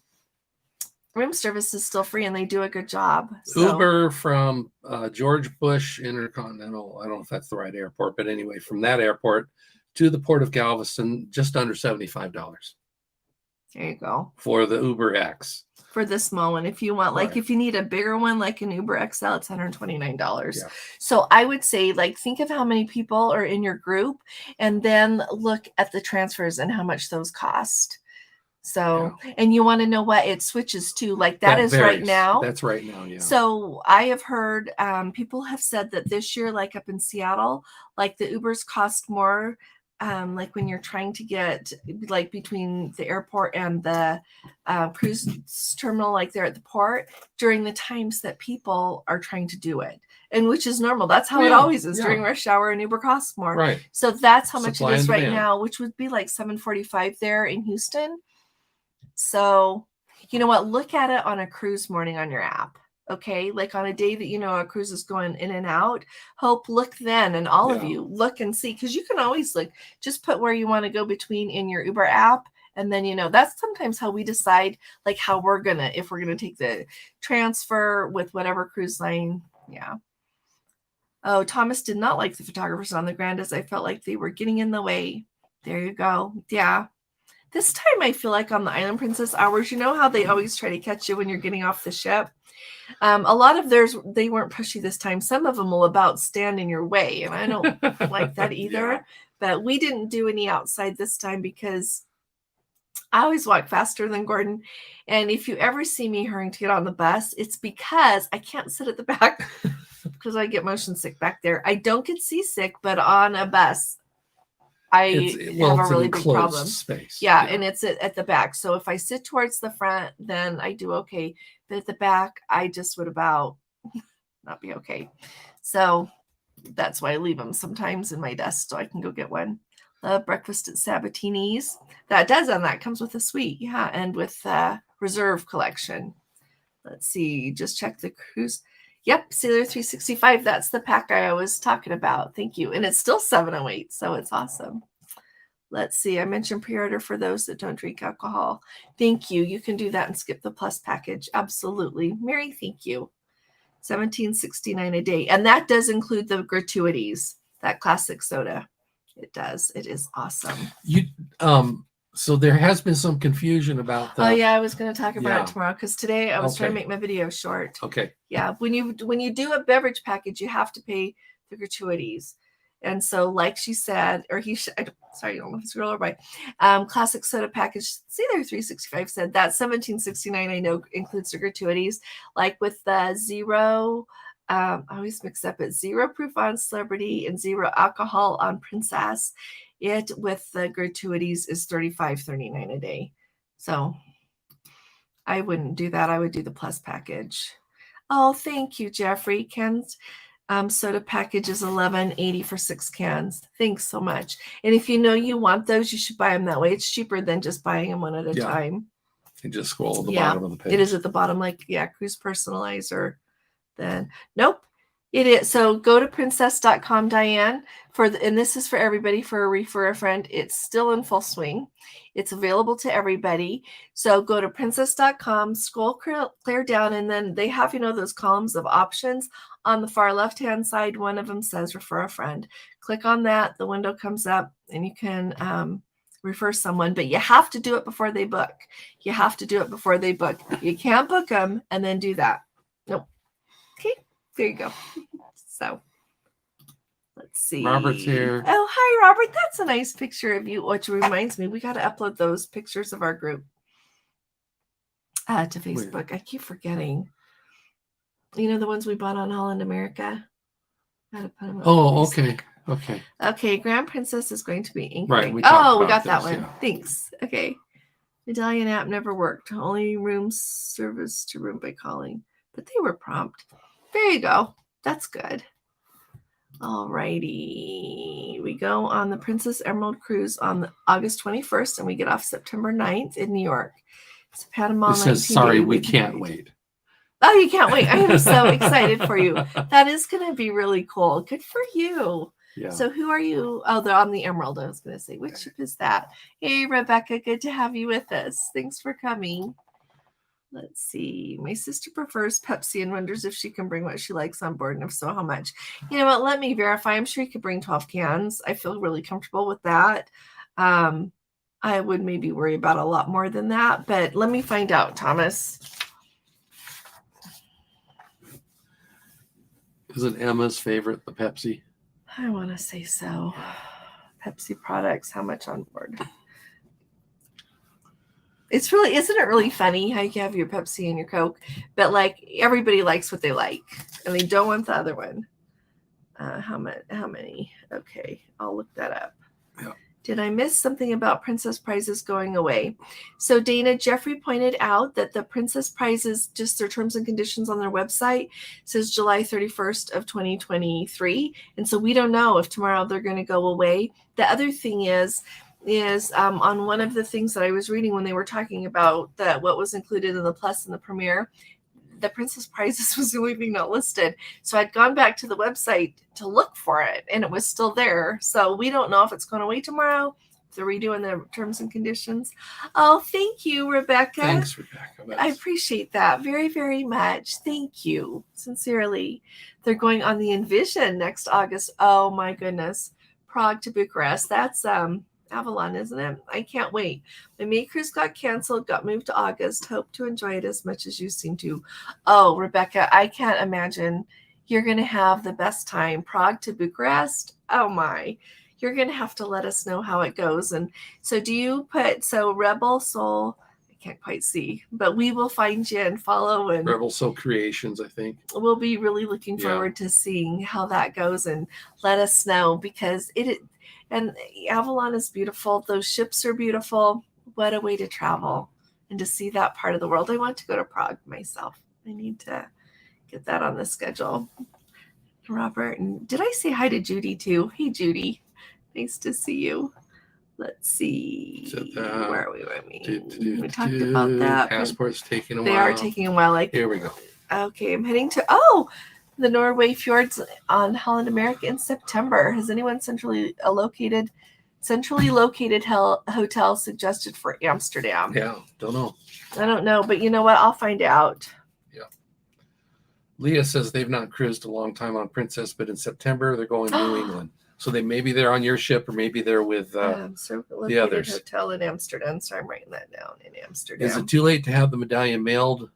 room service is still free and they do a good job. So. Uber from George Bush Intercontinental. I don't know if that's the right airport, but anyway, from that airport to the port of Galveston, just under $75. There you go. For the Uber X. For the small one. If you want, like, if you need a bigger one, like an Uber XL, it's $129. Yeah. So I would say, like, think of how many people are in your group and then look at the transfers and how much those cost. So, and you want to know what it switches to, like that is varies. Right now. That's right now, yeah. So I have heard people have said that this year, like up in Seattle, like the Ubers cost more, like when you're trying to get like between the airport and the cruise terminal, like they're at the port during the times that people are trying to do it. And which is normal. That's how it always is during rush hour, and Uber costs more. Right. So that's how much it is right now, which would be like $7.45 there in Houston. So, you know what? Look at it on a cruise morning on your app. Okay. Like on a day that, you know, a cruise is going in and out. Hope, look then. And all of you look and see, because you can always like just put where you want to go between in your Uber app. And then, you know, that's sometimes how we decide like how we're going to, if we're going to take the transfer with whatever cruise line. Yeah. Oh, Thomas did not like the photographers on the Grand as I felt like they were getting in the way. There you go. Yeah. This time I feel like on the Island Princess hours, you know how they always try to catch you when you're getting off the ship? A lot of theirs, they weren't pushy this time. Some of them will about stand in your way, and I don't like that either. Yeah. But we didn't do any outside this time because I always walk faster than Gordon. And if you ever see me hurrying to get on the bus, it's because I can't sit at the back because I get motion sick back there. I don't get seasick, but on a bus, I have a really big problem. Space. Yeah, and it's at the back. So if I sit towards the front, then I do okay. But at the back, I just would about not be okay. So that's why I leave them sometimes in my desk so I can go get one. Love breakfast at Sabatini's. That does, and that comes with a suite. Yeah, and with reserve collection. Let's see. Just check the cruise. Yep, Sailor 365. That's the pack I was talking about. Thank you. And it's still $708, so it's awesome. Let's see. I mentioned pre-order for those that don't drink alcohol. Thank you. You can do that and skip the plus package. Absolutely. Mary, thank you. $17.69 a day. And that does include the gratuities, that classic soda. It does. It is awesome. So there has been some confusion about that. Oh yeah, I was going to talk about it tomorrow because today I was trying to make my video short. Okay. Yeah, when you do a beverage package, you have to pay the gratuities, and so like she said, or he, sorry, I don't know if it's girl or boy. Classic soda package. Sailor 365 said that $17.69. I know includes the gratuities, like with the zero. I always mix up it. 0 proof on Celebrity and 0 alcohol on Princess. It with the gratuities is $35.39 a day. So I wouldn't do that. I would do the plus package. Oh, thank you, Jeffrey. Ken's Soda package is $11.80 for 6 cans. Thanks so much. And if you know you want those, you should buy them that way. It's cheaper than just buying them one at a time. You just scroll at the bottom of the page. It is at the bottom, like, Cruise Personalizer. Then, nope. It is. So go to princess.com, Diane, and this is for everybody, for a refer a friend. It's still in full swing. It's available to everybody. So go to princess.com, scroll clear down, and then they have, those columns of options. On the far left-hand side, one of them says refer a friend. Click on that. The window comes up, and you can refer someone, but you have to do it before they book. You can't book them and then do that. Nope. Okay, there you go. So let's see. Robert's here. Oh, hi, Robert. That's a nice picture of you, which reminds me, we got to upload those pictures of our group to Facebook. Weird. I keep forgetting. The ones we bought on Holland America. Gotta put them okay. Okay, Grand Princess is going to be anchoring. Right. We got that one. Yeah. Thanks. Okay. Medallion app never worked. Only room service to room by calling. But they were prompt. There you go. That's good. All righty. We go on the Princess Emerald Cruise on August 21st, and we get off September 9th in New York. It's Panama. It says, sorry, we can't wait. Oh, you can't wait. I am so excited for you. That is going to be really cool. Good for you. Yeah. So who are you? Oh, they're on the Emerald. I was going to say, which ship is that? Hey, Rebecca, good to have you with us. Thanks for coming. Let's see. My sister prefers Pepsi and wonders if she can bring what she likes on board, and if so, how much? You know what? Let me verify. I'm sure you could bring 12 cans. I feel really comfortable with that. I would maybe worry about a lot more than that, but let me find out, Thomas. Isn't Emma's favorite the Pepsi? I want to say so. Pepsi products, how much on board? Isn't it really funny how you have your Pepsi and your Coke, but like everybody likes what they like and they don't want the other one. How many? Okay, I'll look that up. Yeah. Did I miss something about Princess Prizes going away? So Dana, Jeffrey pointed out that the Princess Prizes, just their terms and conditions on their website says July 31st of 2023. And so we don't know if tomorrow they're going to go away. The other thing is on one of the things that I was reading when they were talking about what was included in the Plus and the Premier, the Princess Prizes was the only thing not listed. So I'd gone back to the website to look for it, and it was still there. So we don't know if it's going away tomorrow. They're redoing the terms and conditions. Oh, thank you, Rebecca. Thanks, Rebecca. I appreciate that very, very much. Thank you. Sincerely. They're going on the Envision next August. Oh, my goodness. Prague to Bucharest. That's Avalon, isn't it? I can't wait. My May cruise got canceled, got moved to August. Hope to enjoy it as much as you seem to. Oh, Rebecca, I can't imagine. You're going to have the best time. Prague to Bucharest. Oh my. You're going to have to let us know how it goes. And so Rebel Soul, I can't quite see, but we will find you and follow. And Rebel Soul Creations, I think. We'll be really looking forward to seeing how that goes, and let us know, because and Avalon is beautiful. Those ships are beautiful. What a way to travel and to see that part of the world. I want to go to Prague myself. I need to get that on the schedule. Robert, and did I say hi to Judy too? Hey, Judy. Nice to see you. Let's see. Where are we? We talked about that. Passport's taking a while. They are taking a while. Here we go. Okay, I'm heading to the Norway Fjords on Holland America in September. Has anyone centrally located hotel suggested for Amsterdam? Yeah, don't know. I don't know, but you know what? I'll find out. Yeah. Leah says they've not cruised a long time on Princess, but in September they're going to New England. So maybe they're on your ship, or maybe they're with the others. Hotel in Amsterdam. So I'm writing that down, in Amsterdam. Is it too late to have the medallion mailed?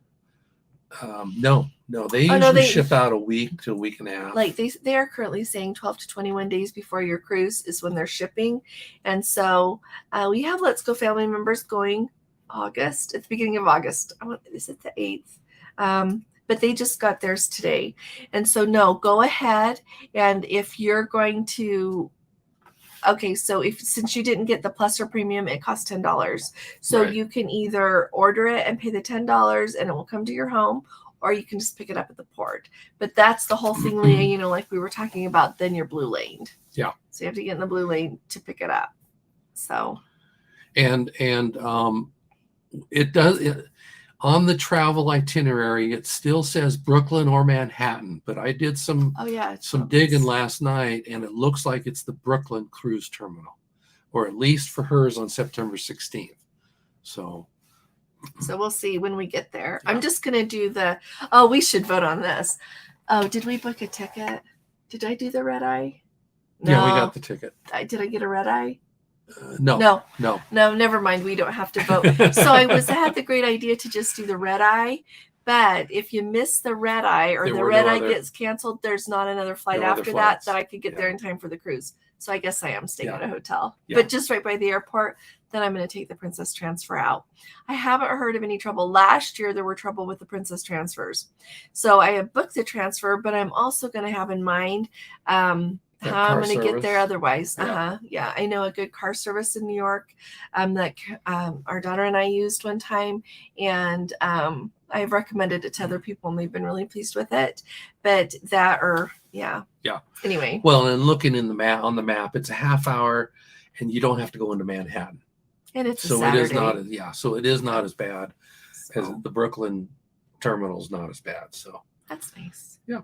No. They usually ship out a week to a week and a half. Like they are currently saying 12 to 21 days before your cruise is when they're shipping. And so we have Let's Go family members going at the beginning of August. Is it the 8th? But they just got theirs today. And so no, go ahead. And if you're going to, since you didn't get the Plus or Premium, it costs $10. So You can either order it and pay the $10 and it will come to your home, or you can just pick it up at the port. But that's the whole thing, Leah, you know, like we were talking about, then you're blue laned. Yeah. So you have to get in the blue lane to pick it up. So. And it does, on the travel itinerary, it still says Brooklyn or Manhattan, but I did some digging last night, and it looks like it's the Brooklyn cruise terminal, or at least for hers on September 16th. So we'll see when we get there. Yeah. I'm just going to do we should vote on this. Oh, did we book a ticket? Did I do the red eye? No. Yeah, we got the ticket. Did I get a red eye? No, never mind. We don't have to vote. So I had the great idea to just do the red eye. But if you miss the red eye or the red eye gets canceled, there's not another flight after that I could get there in time for the cruise. So I guess I am staying at a hotel, but just right by the airport. Then I'm going to take the Princess transfer out. I haven't heard of any trouble. Last year, there were trouble with the Princess transfers. So I have booked the transfer, but I'm also going to have in mind how I'm going to get there otherwise. Yeah. I know a good car service in New York that our daughter and I used one time. And I've recommended it to other people, and they've been really pleased with it. But anyway. Well, and looking in on the map, it's a half hour, and you don't have to go into Manhattan. And it's so Saturday. It is not so it is not as bad as the Brooklyn terminal's not as bad. So that's nice. Yeah.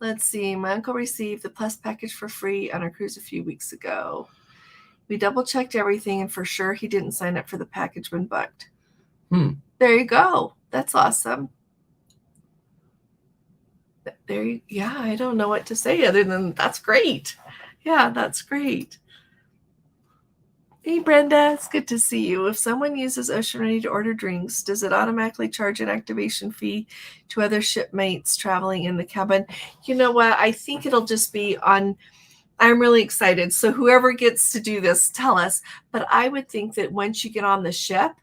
Let's see. My uncle received the Plus package for free on our cruise a few weeks ago. We double checked everything, and for sure he didn't sign up for the package when booked. There you go. That's awesome. I don't know what to say other than that's great. Yeah, that's great. Hey, Brenda, it's good to see you. If someone uses Ocean Ready to order drinks, does it automatically charge an activation fee to other shipmates traveling in the cabin? You know what? I think it'll just be on. I'm really excited. So whoever gets to do this, tell us. But I would think that once you get on the ship,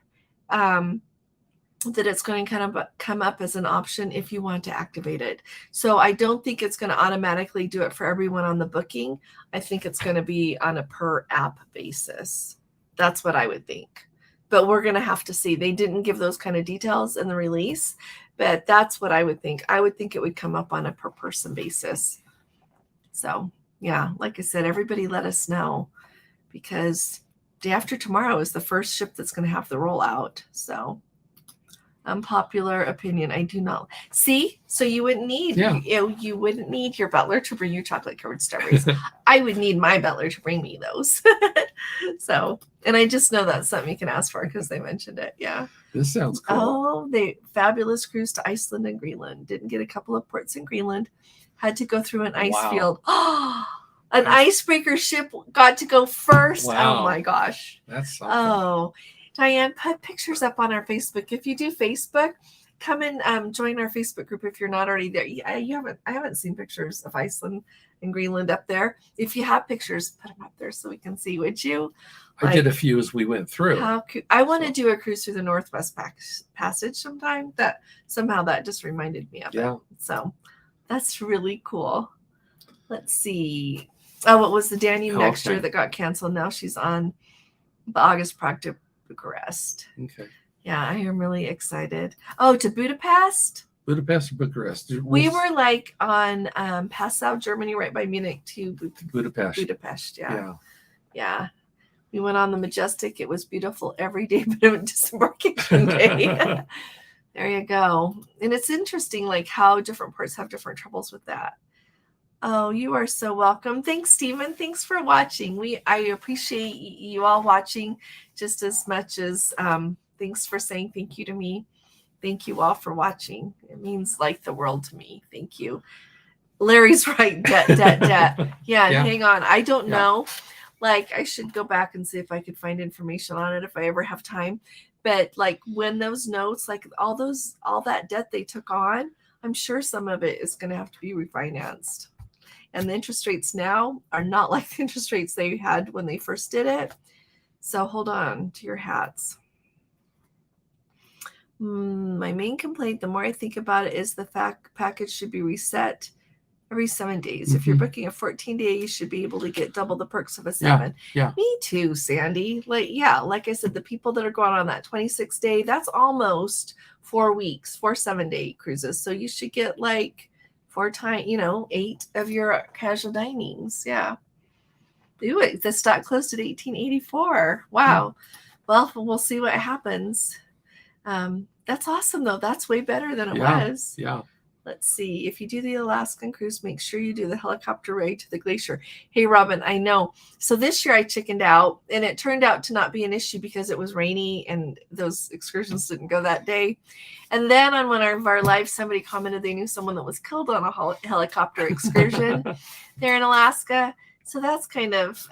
that it's going to kind of come up as an option if you want to activate it. So I don't think it's going to automatically do it for everyone on the booking. I think it's going to be on a per app basis. That's what I would think. But we're going to have to see. They didn't give those kind of details in the release, but that's what I would think. I would think it would come up on a per person basis. So yeah, like I said, everybody let us know, because day after tomorrow is the first ship that's going to have the rollout. So unpopular opinion, I do not see. So you wouldn't need you wouldn't need your butler to bring you chocolate covered strawberries. I would need my butler to bring me those. So, and I just know that's something you can ask for because they mentioned it. Yeah, this sounds cool. Oh, fabulous cruise to Iceland and Greenland. Didn't get a couple of ports in Greenland. Had to go through an ice field. An icebreaker ship got to go first. Wow. Oh my gosh, that's something. Oh, Diane, put pictures up on our Facebook. If you do Facebook, come and join our Facebook group if you're not already there. I haven't seen pictures of Iceland and Greenland up there. If you have pictures, put them up there so we can see. Would you? I did a few as we went through. How cool. I want to do a cruise through the Northwest Passage sometime. That just reminded me of it. So that's really cool. Let's see. Oh, what was the Danube next year that got canceled? Now she's on the August Prague to Bucharest. Okay. Yeah, I am really excited. Oh, to Budapest? Budapest or Bucharest? We were like on Passau, Germany, right by Munich to Budapest. Budapest, yeah. We went on the Majestic. It was beautiful every day, but it was disembarkation day. There you go. And it's interesting, like how different ports have different troubles with that. Oh, you are so welcome. Thanks, Stephen. Thanks for watching. I appreciate you all watching just as much as thanks for saying thank you to me. Thank you all for watching. It means like the world to me. Thank you. Larry's right. Debt. Yeah, hang on. I don't know. Like, I should go back and see if I could find information on it if I ever have time. But like when those notes, like all that debt they took on, I'm sure some of it is going to have to be refinanced. And the interest rates now are not like the interest rates they had when they first did it. So hold on to your hats. My main complaint, the more I think about it, is the fact package should be reset every 7 days. If you're booking a 14-day, you should be able to get double the perks of a 7. Yeah. Me too, Sandy. Like I said, the people that are going on that 26-day, that's almost 4 weeks, 4 7-day cruises. So you should get like 4 times, 8 of your casual dinings. Yeah. Do it. The stock closed at 1884. Wow. Well, we'll see what happens. That's awesome, though. That's way better than it was. Yeah. Let's see. If you do the Alaskan cruise, make sure you do the helicopter ride to the glacier. Hey, Robin, I know. So this year I chickened out, and it turned out to not be an issue because it was rainy and those excursions didn't go that day. And then on one of our lives, somebody commented they knew someone that was killed on a helicopter excursion there in Alaska. So that's kind of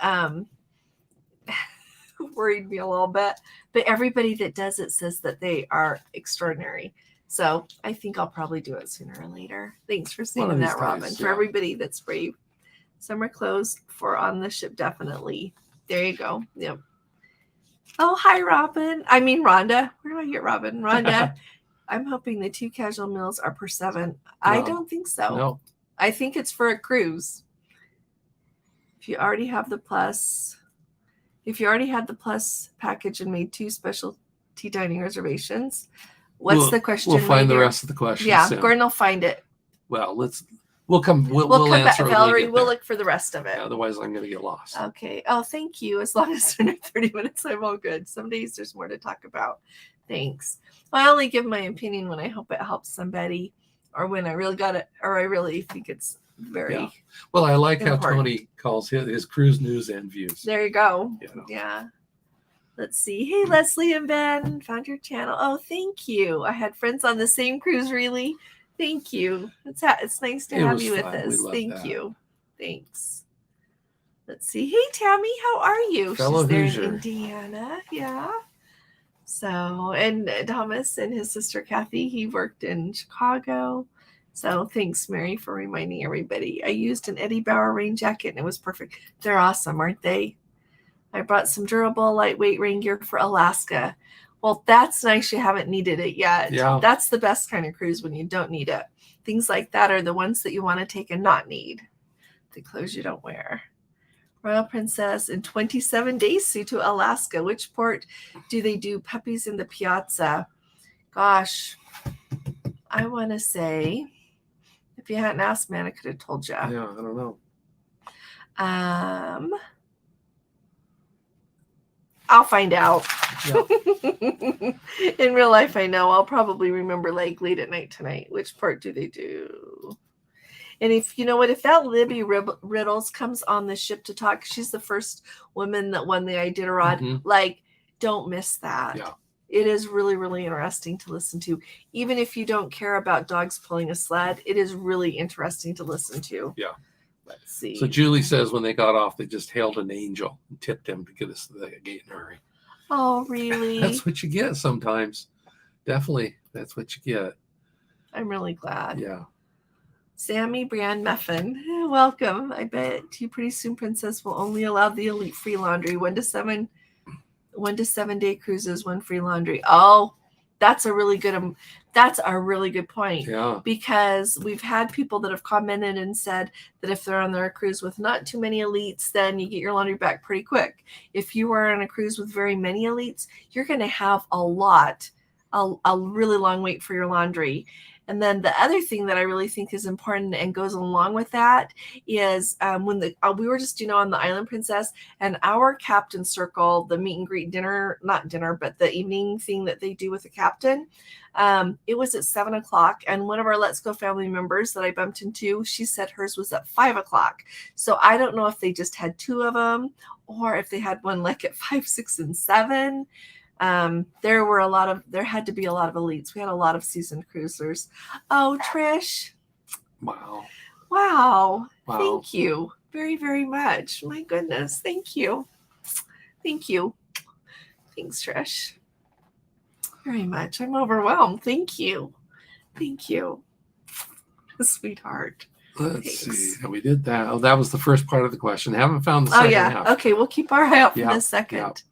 worried me a little bit. But everybody that does it says that they are extraordinary. So I think I'll probably do it sooner or later. Thanks for saying that, Robin. For everybody that's brave. Summer clothes for on the ship, definitely. There you go. Yep. Oh, hi, Robin. I mean, Rhonda. Where do I get Robin? Rhonda. I'm hoping the 2 casual meals are per 7. No, I don't think so. No. I think it's for a cruise. If you already had the plus package and made 2 specialty dining reservations, what's the question? We'll find the rest of the questions. Yeah, soon. Gordon will find it. Well, we'll come back, answer Valerie. We'll look for the rest of it. Yeah, otherwise, I'm going to get lost. Okay. Oh, thank you. As long as under 30 minutes, I'm all good. Some days there's more to talk about. Thanks. I only give my opinion when I hope it helps somebody, or when I really got it, or I really think it's very. Yeah. Well, I like important. how Tony calls his cruise news and views. There you go. Yeah. Let's see. Hey, Leslie and Ben, found your channel. Oh, thank you. I had friends on the same cruise. Really, thank you. It's nice to have you with us. Thank you. Thanks. Let's see. Hey, Tammy, how are you? Fellow She's there Hoosier. in Indiana. Yeah. So, and Thomas and his sister Kathy, he worked in Chicago. So thanks, Mary, for reminding everybody. I used an Eddie Bauer rain jacket and it was perfect. They're awesome, aren't they? I brought some durable, lightweight rain gear for Alaska. Well, that's nice. You haven't needed it yet. Yeah. That's the best kind of cruise when you don't need it. Things like that are the ones that you want to take and not need. The clothes you don't wear. Royal Princess in 27 days suit to Alaska. Which port do they do Puppies in the Piazza? Gosh, I want to say, if you hadn't asked, man, I could have told you. Yeah, I don't know. I'll find out. Yeah. In real life, I know. I'll probably remember like late at night tonight. Which part do they do? And if you know what, if that Libby Riddles comes on the ship to talk, she's the first woman that won the Iditarod. Like, don't miss that. Yeah. It is really, really interesting to listen to. Even if you don't care about dogs pulling a sled, it is really interesting to listen to. Yeah. Let's see. So Julie says when they got off, they just hailed an angel and tipped him to get us to the gate in a hurry. Oh, really? That's what you get sometimes. Definitely. That's what you get. I'm really glad. Yeah. Sammy Brand Muffin, welcome. I bet you pretty soon Princess will only allow the elite free laundry. 1 to 7 day cruises, 1 free laundry. Oh, that's a really good point. Yeah. Because we've had people that have commented and said that if they're on their cruise with not too many elites, then you get your laundry back pretty quick. If you are on a cruise with very many elites, you're going to have a really long wait for your laundry. And then the other thing that I really think is important and goes along with that is when we were just, on the Island Princess, and our captain circle, the meet and greet dinner, not dinner, but the evening thing that they do with the captain, it was at 7:00. And one of our Let's Go family members that I bumped into, she said hers was at 5:00. So I don't know if they just had 2 of them or if they had one like at 5, 6, and 7. There had to be a lot of elites. We had a lot of seasoned cruisers. Oh, Trish. Wow. Thank you very, very much. My goodness. Thank you. Thanks, Trish. Very much. I'm overwhelmed. Thank you. Sweetheart. Let's see. We did that. Oh, that was the first part of the question. I haven't found the second half. Okay. We'll keep our eye out for the second.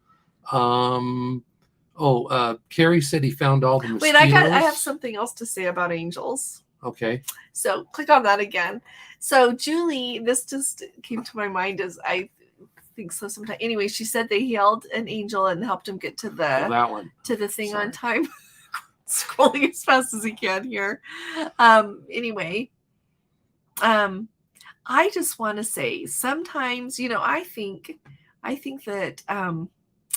Carrie said he found all the mosquitoes. Wait, I have something else to say about angels. Okay. So click on that again. So Julie, this just came to my mind as I think so sometimes. Anyway, she said they held an angel and helped him get to the that one to the thing Sorry. on time. Scrolling as fast as he can here. Anyway, I just want to say sometimes, I think that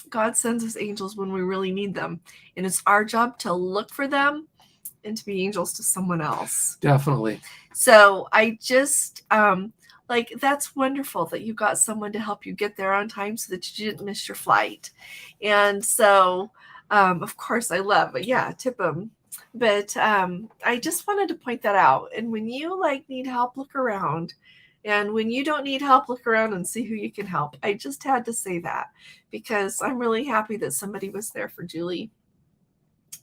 God sends us angels when we really need them, and it's our job to look for them and to be angels to someone else. Definitely. So I just that's wonderful that you got someone to help you get there on time so that you didn't miss your flight. And so of course I love it. Yeah, tip them. But I just wanted to point that out. And when you need help, look around. And when you don't need help, look around and see who you can help. I just had to say that because I'm really happy that somebody was there for Julie.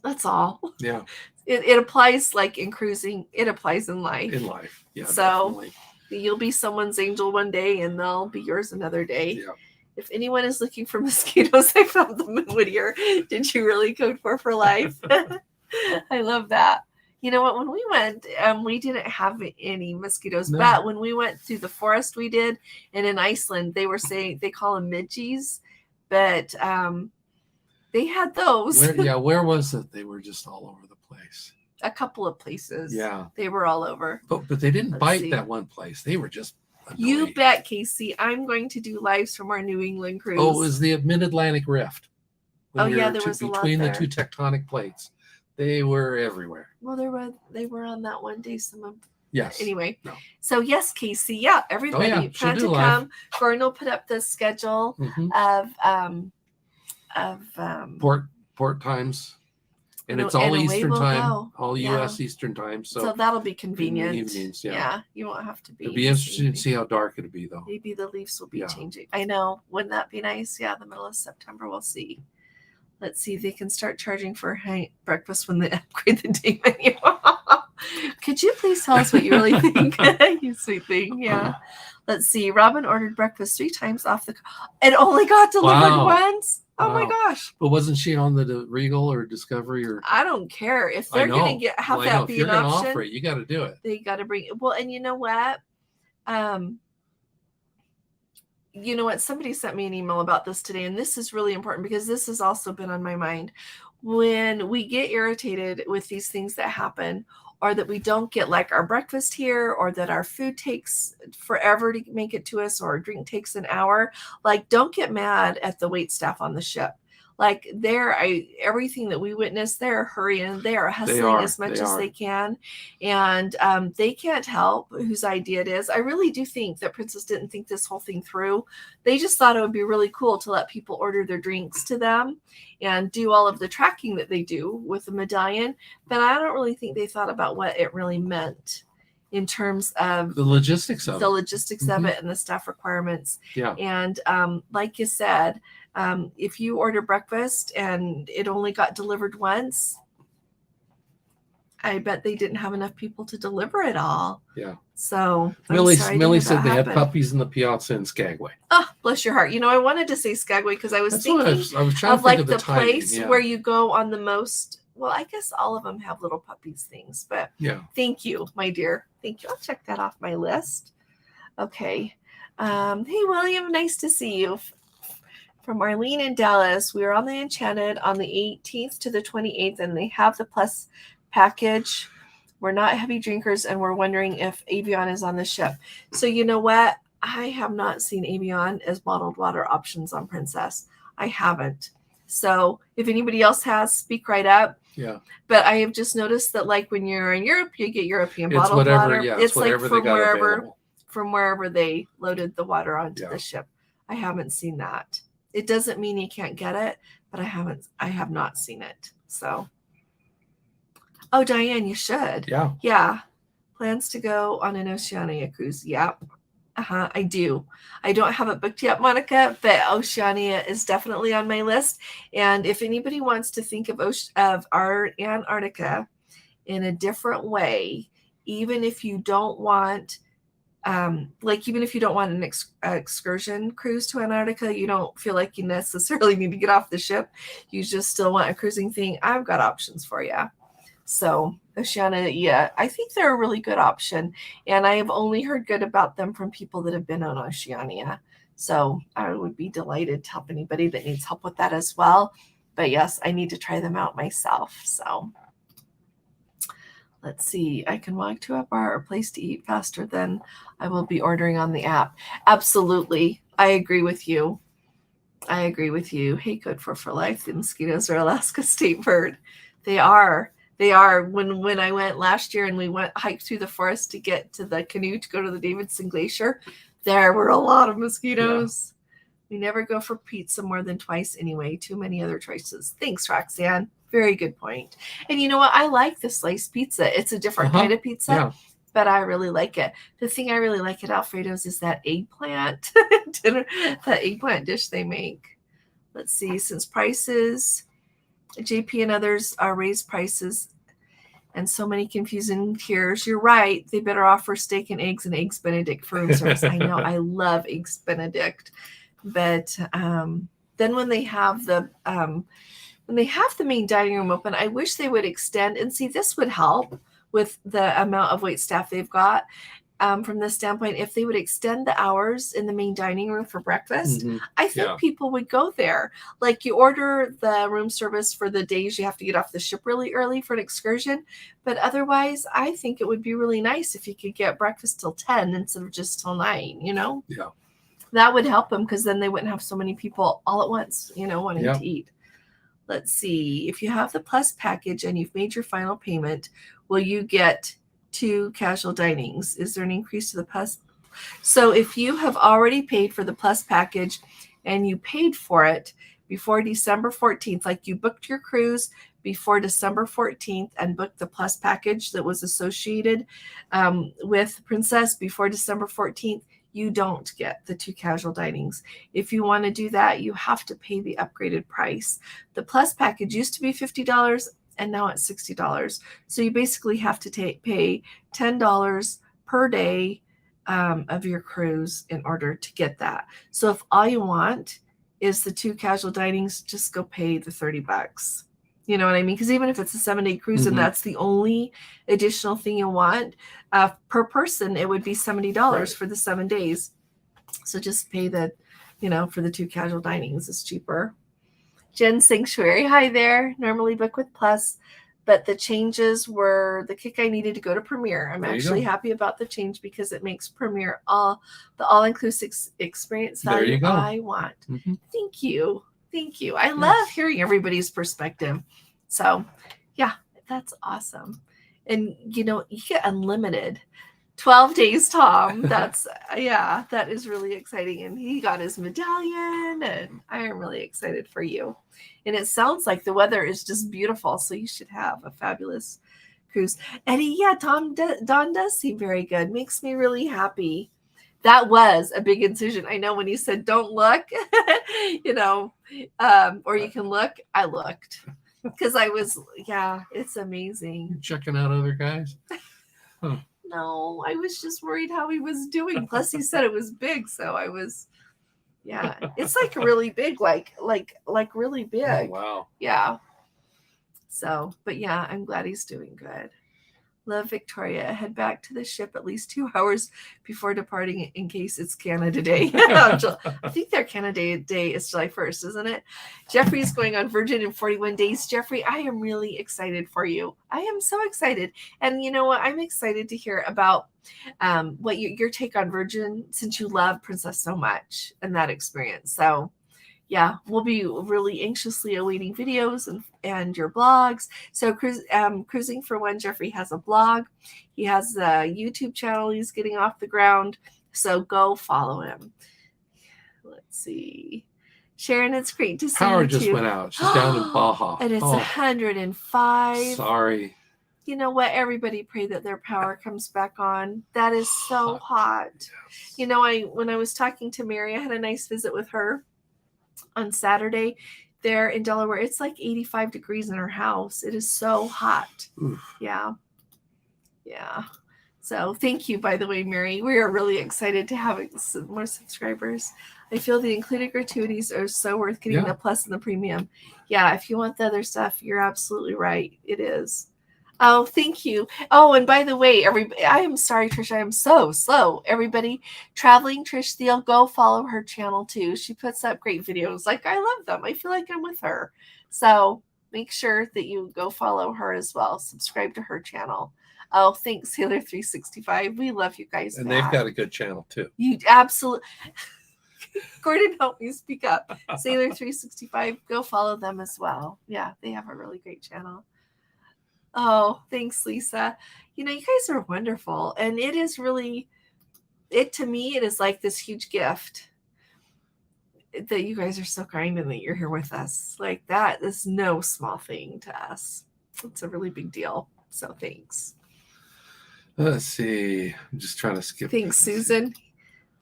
That's all. Yeah. It applies in cruising. It applies in life. In life. Yeah. So definitely. You'll be someone's angel one day and they'll be yours another day. Yeah. If anyone is looking for mosquitoes, I found them in Whittier. Did you really code for life? I love that. You know what? When we went, we didn't have any mosquitoes, but when we went through the forest, we did. And in Iceland, they were saying they call them midges, but they had those. Where was it? They were just all over the place. A couple of places. Yeah. They were all over. But they didn't bite that one place. They were just annoying. You bet, Casey. I'm going to do lives from our New England cruise. Oh, it was the Mid-Atlantic Rift. There was a lot between there. The two tectonic plates. They were everywhere. Well, they were on that one day. Some of yes. Anyway, no. So yes, Casey. Yeah, everybody plan to come. Gordon will put up the schedule of port times, and it's all Eastern time, all U.S. Eastern time. So that'll be convenient. In the evenings, yeah, you won't have to be. It'll be interesting to see how dark it'll be, though. Maybe the leaves will be changing. I know. Wouldn't that be nice? Yeah, the middle of September. We'll see. Let's see if they can start charging for breakfast when they upgrade the day menu. Could you please tell us what you really think? You sweet thing. Yeah. Let's see. Robin ordered breakfast 3 times off the. It only got delivered once. Oh my gosh. But wasn't she on the Regal or Discovery or? I don't care if they're going to have that be an option. Offer it, you got to do it. They got to bring it. Well, and you know what? Somebody sent me an email about this today, and this is really important because this has also been on my mind. When we get irritated with these things that happen, or that we don't get our breakfast here, or that our food takes forever to make it to us, or a drink takes an hour, don't get mad at the wait staff on the ship. Everything that we witnessed, they're hurrying, they are hustling as much as they can, and they can't help whose idea it is. I really do think that Princess didn't think this whole thing through. They just thought it would be really cool to let people order their drinks to them and do all of the tracking that they do with the Medallion, but I don't really think they thought about what it really meant in terms of the logistics of it and the staff requirements. Yeah. And like you said, if you order breakfast and it only got delivered once, I bet they didn't have enough people to deliver it all. Yeah. So Millie said they had puppies in the Piazza in Skagway. Oh, bless your heart. I wanted to say Skagway because I was thinking I was trying to think of the timing, place where you go on the most. Well, I guess all of them have little puppies things, but thank you, my dear. Thank you. I'll check that off my list. Okay. Hey, William, nice to see you. From Arlene in Dallas, we were on the Enchanted on the 18th to the 28th, and they have the plus package. We're not heavy drinkers, and we're wondering if Avion is on the ship. So you know what? I have not seen Avion as bottled water options on Princess. I haven't. So if anybody else has, speak right up. Yeah. But I have just noticed that when you're in Europe, you get European bottled water. Yeah, it's whatever they got available. From wherever they loaded the water onto the ship. I haven't seen that. It doesn't mean you can't get it, but I have not seen it. So. Oh, Diane, you should. Yeah. Yeah. Plans to go on an Oceania cruise. Yep. I do. I don't have it booked yet, Monica, but Oceania is definitely on my list. And if anybody wants to think of our Antarctica in a different way, even if you don't want an excursion cruise to Antarctica, you don't feel like you necessarily need to get off the ship. You just still want a cruising thing. I've got options for you. So Oceania, yeah, I think they're a really good option. And I have only heard good about them from people that have been on Oceania. So I would be delighted to help anybody that needs help with that as well. But yes, I need to try them out myself. So let's see. I can walk to a bar or place to eat faster than I will be ordering on the app. Absolutely. I agree with you. Hey, good for life. The mosquitoes are Alaska state bird. They are. When I went last year and we hiked through the forest to get to the canoe to go to the Davidson Glacier, there were a lot of mosquitoes. Yeah. We never go for pizza more than twice anyway. Too many other choices. Thanks, Roxanne. Very good point. And you know what? I like the sliced pizza. It's a different kind of pizza. Yeah. But I really like it. The thing I really like at Alfredo's is that eggplant dinner, that eggplant dish they make. Let's see, since prices, JP and others are raised prices and so many confusing tiers. You're right. They better offer steak and eggs Benedict for room service. I know. I love eggs Benedict. But then when they have the main dining room open, I wish they would extend, and see, this would help with the amount of wait staff they've got. From this standpoint, if they would extend the hours in the main dining room for breakfast, I think people would go there. Like, you order the room service for the days you have to get off the ship really early for an excursion. But otherwise, I think it would be really nice if you could get breakfast till 10 instead of just till 9, Yeah. That would help them, because then they wouldn't have so many people all at once, wanting to eat. Let's see. If you have the Plus package and you've made your final payment, will you get 2 casual dinings? Is there an increase to the Plus? So if you have already paid for the Plus package and you paid for it before December 14th, like you booked your cruise before December 14th and booked the Plus package that was associated with Princess before December 14th, you don't get the 2 casual dinings. If you want to do that, you have to pay the upgraded price. The Plus package used to be $50 and now it's $60. So you basically have to pay $10 per day of your cruise in order to get that. So if all you want is the 2 casual dinings, just go pay the $30. You know what I mean? Because even if it's a 7-day cruise and that's the only additional thing you want per person, it would be $70 for the 7 days. So just pay the, for the 2 casual dinings is cheaper. Jen Sanctuary, hi there. Normally book with Plus, but the changes were the kick I needed to go to Premier. I'm actually happy about the change because it makes Premier the all-inclusive experience value I want. Thank you. I love hearing everybody's perspective. So, yeah, that's awesome. And, you get unlimited 12 days, Tom. That's, that is really exciting. And he got his medallion, and I am really excited for you. And it sounds like the weather is just beautiful. So you should have a fabulous cruise. Eddie, Don does seem very good. Makes me really happy. That was a big incision. I know when he said, don't look, or you can look, I looked because I was, it's amazing. You're checking out other guys? Huh. No, I was just worried how he was doing. Plus he said it was big. So I was, it's like really big, like really big. Oh, wow. Yeah. So, but I'm glad he's doing good. Love Victoria. Head back to the ship at least 2 hours before departing in case it's Canada Day. I think their Canada Day is July 1st, isn't it? Jeffrey's going on Virgin in 41 days. Jeffrey, I am really excited for you. I am so excited. And you know what? I'm excited to hear about what your take on Virgin, since you love Princess so much and that experience. So we'll be really anxiously awaiting videos and your blogs. So Cruising for One, Jeffrey has a blog. He has a YouTube channel he's getting off the ground. So go follow him. Let's see. Sharon, it's great to see you. Power just went out. She's down in Baja. And it's 105. Sorry. You know what? Everybody pray that their power comes back on. That is so hot. Yes. When I was talking to Mary, I had a nice visit with her on Saturday there in Delaware. It's like 85 degrees in her house. It is so hot. Oof. Yeah. So thank you, by the way, Mary. We are really excited to have some more subscribers. I feel the included gratuities are so worth getting the Plus and the premium. Yeah, if you want the other stuff, you're absolutely right. It is. Oh, thank you. Oh, and by the way, everybody, I am sorry, Trish. I am so slow. Everybody, traveling Trish Thiel, go follow her channel too. She puts up great videos. Like, I love them. I feel like I'm with her. So make sure that you go follow her as well. Subscribe to her channel. Oh, thanks, Sailor 365. We love you guys. And they've got a good channel too. You absolutely. Gordon, help me speak up. Sailor 365, go follow them as well. Yeah, they have a really great channel. Oh, thanks, Lisa. You guys are wonderful. And it is really, to me, it is like this huge gift that you guys are so kind and that you're here with us. Like, that is no small thing to us. It's a really big deal. So thanks. Let's see. I'm just trying to skip. Thanks, Susan.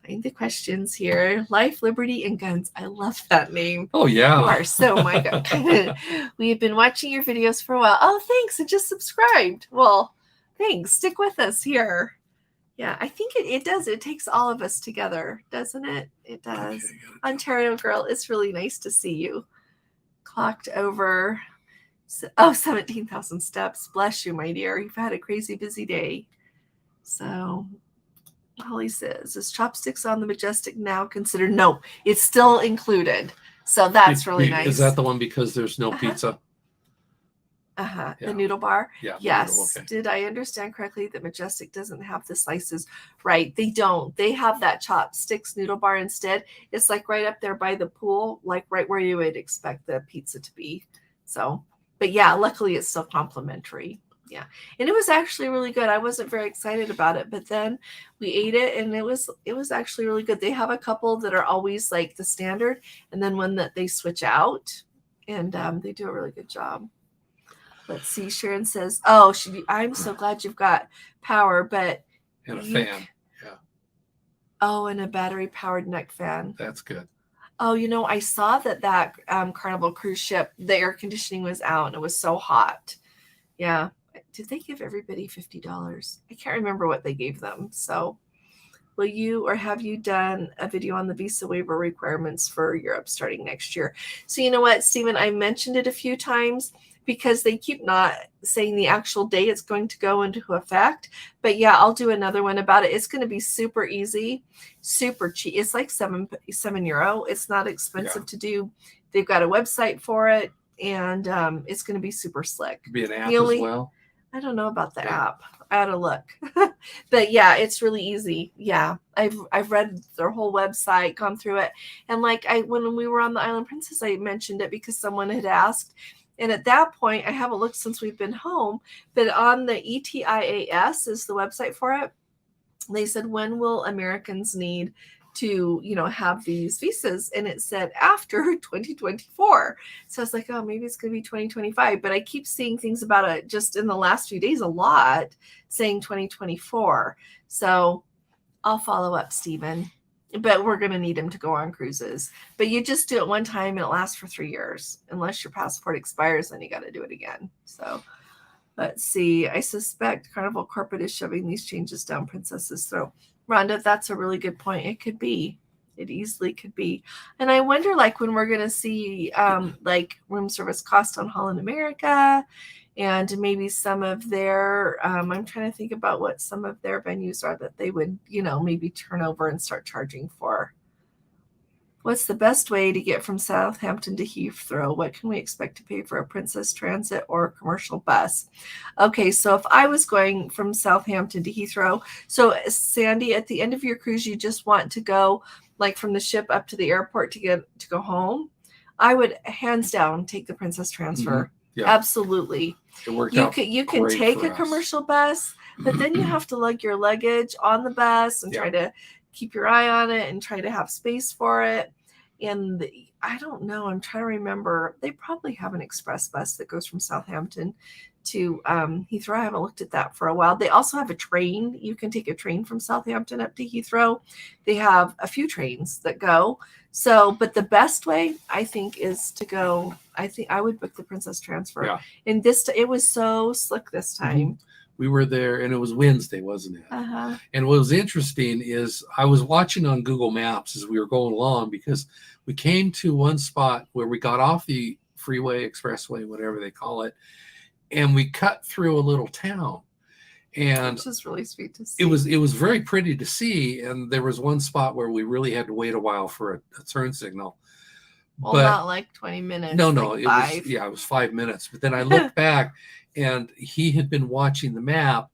Find the questions here. Life, Liberty, and Guns. I love that name. Oh, yeah. You are so my God. We have been watching your videos for a while. Oh, thanks. And just subscribed. Well, thanks. Stick with us here. Yeah, I think it does. It takes all of us together, doesn't it? It does. Okay, Ontario girl, it's really nice to see you. Clocked over 17,000 steps. Bless you, my dear. You've had a crazy busy day. So Holly says, is chopsticks on the Majestic now considered? No, it's still included. So that's really nice. Is that the one because there's no pizza? Yeah. The noodle bar? Yeah. Yes. Noodle, okay. Did I understand correctly that Majestic doesn't have the slices? Right. They don't. They have that chopsticks noodle bar instead. It's like right up there by the pool, like right where you would expect the pizza to be. So, but yeah, luckily it's still complimentary. Yeah. And it was actually really good. I wasn't very excited about it, but then we ate it and it was actually really good. They have a couple that are always like the standard and then one that they switch out and they do a really good job. Let's see. Sharon says, oh, I'm so glad you've got power, but. And a fan. Yeah. Oh, and a battery powered neck fan. That's good. Oh, I saw that Carnival cruise ship, the air conditioning was out and it was so hot. Yeah. Did they give everybody $50? I can't remember what they gave them. So will you or have you done a video on the visa waiver requirements for Europe starting next year? So you know what, Stephen, I mentioned it a few times because they keep not saying the actual day it's going to go into effect. But yeah, I'll do another one about it. It's going to be super easy, super cheap. It's like €7. It's not expensive to do. They've got a website for it. And it's going to be super slick. Be an app as well? I don't know about the app. I ought to look. But yeah, it's really easy. Yeah. I've read their whole website, gone through it. And like when we were on the Island Princess, I mentioned it because someone had asked. And at that point, I haven't looked since we've been home, but on the ETIAS is the website for it. They said, when will Americans need to have these visas? And it said after 2024. So I was like, oh, maybe it's gonna be 2025, but I keep seeing things about it just in the last few days a lot saying 2024. So I'll follow up, Stephen, but we're gonna need him to go on cruises. But you just do it one time and it lasts for 3 years unless your passport expires, then you got to do it again. So let's see. I suspect Carnival corporate is shoving these changes down Princess's throat. Rhonda, that's a really good point. It could be. It easily could be. And I wonder, like, when we're going to see, like, room service cost on Holland America and maybe some of their, I'm trying to think about what some of their venues are that they would, maybe turn over and start charging for. What's the best way to get from Southampton to Heathrow? What can we expect to pay for a Princess Transit or commercial bus? Okay, so if I was going from Southampton to Heathrow, so Sandy, at the end of your cruise, you just want to go like from the ship up to the airport to go home, I would hands down take the Princess Transfer. Mm-hmm. Yeah. Absolutely. You can take a commercial bus, but then you have to lug your luggage on the bus and try to keep your eye on it and try to have space for it. And I don't know, I'm trying to remember. They probably have an express bus that goes from Southampton to Heathrow. I haven't looked at that for a while. They also have a train. You can take a train from Southampton up to Heathrow. They have a few trains that go. So, but the best way, I think, is to go. I think I would book the Princess Transfer. Yeah. And it was so slick this time. Mm-hmm. We were there, and it was Wednesday, wasn't it? Uh-huh. And what was interesting is I was watching on Google Maps as we were going along because we came to one spot where we got off the freeway, expressway, whatever they call it, and we cut through a little town, and which is really sweet to see. It was very pretty to see, and there was one spot where we really had to wait a while for a turn signal. Well, but not like 20 minutes. No, like it was 5 minutes. But then I looked back, and he had been watching the map,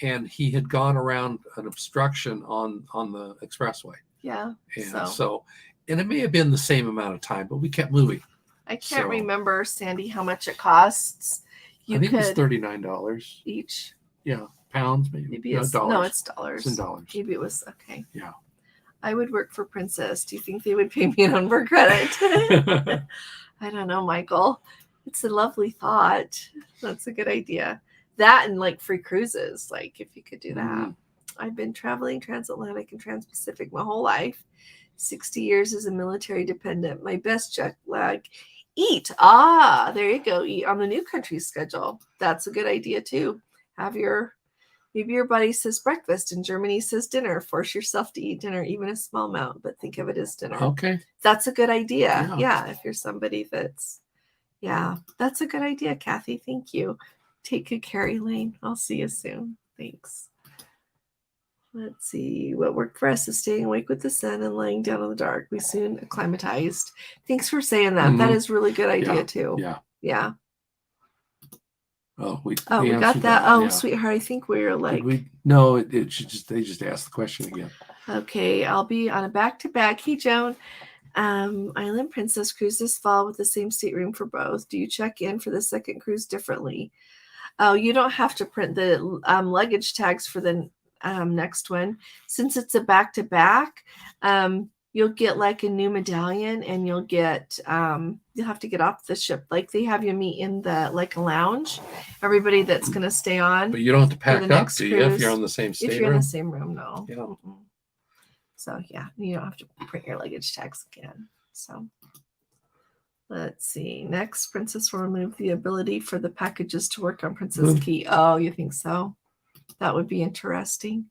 and he had gone around an obstruction on the expressway. Yeah. And so and it may have been the same amount of time, but we kept moving. I can't remember, Sandy, how much it costs. I think it was $39 each. Yeah, pounds maybe. Maybe it's dollars. No, it's dollars. It's in dollars. Maybe it was okay. Yeah. I would work for Princess. Do you think they would pay me an Unver credit? I don't know, Michael. It's a lovely thought. That's a good idea. That and like free cruises, like if you could do that. I've been traveling transatlantic and transpacific my whole life. 60 years as a military dependent. My best jet lag. Eat. There you go. Eat on the new country schedule. That's a good idea too. Maybe your buddy says breakfast and Germany says dinner. Force yourself to eat dinner, even a small amount, but think of it as dinner. Okay. That's a good idea. Yeah. If you're somebody that's a good idea, Kathy. Thank you. Take good care, Elaine. I'll see you soon. Thanks. Let's see. What worked for us is staying awake with the sun and lying down in the dark. We soon acclimatized. Thanks for saying that. Mm-hmm. That is a really good idea too. Yeah. Oh, we got that. Oh, sweetheart, I think we were like. No, they just asked the question again. Okay, I'll be on a back-to-back. Hey, Joan. Island Princess cruise this fall with the same stateroom for both. Do you check in for the second cruise differently? Oh, you don't have to print the luggage tags for the next one. Since it's a back-to-back, you'll get like a new medallion, and you'll get you'll have to get off the ship. Like they have you meet in the like a lounge. Everybody that's going to stay on. But you don't have to pack up, do you? If you're on the same stateroom. If you're in the same room, no. Yeah. Mm-mm. So yeah, you don't have to print your luggage tags again. So let's see. Next, Princess will remove the ability for the packages to work on Princess Key. Oh, you think so? That would be interesting.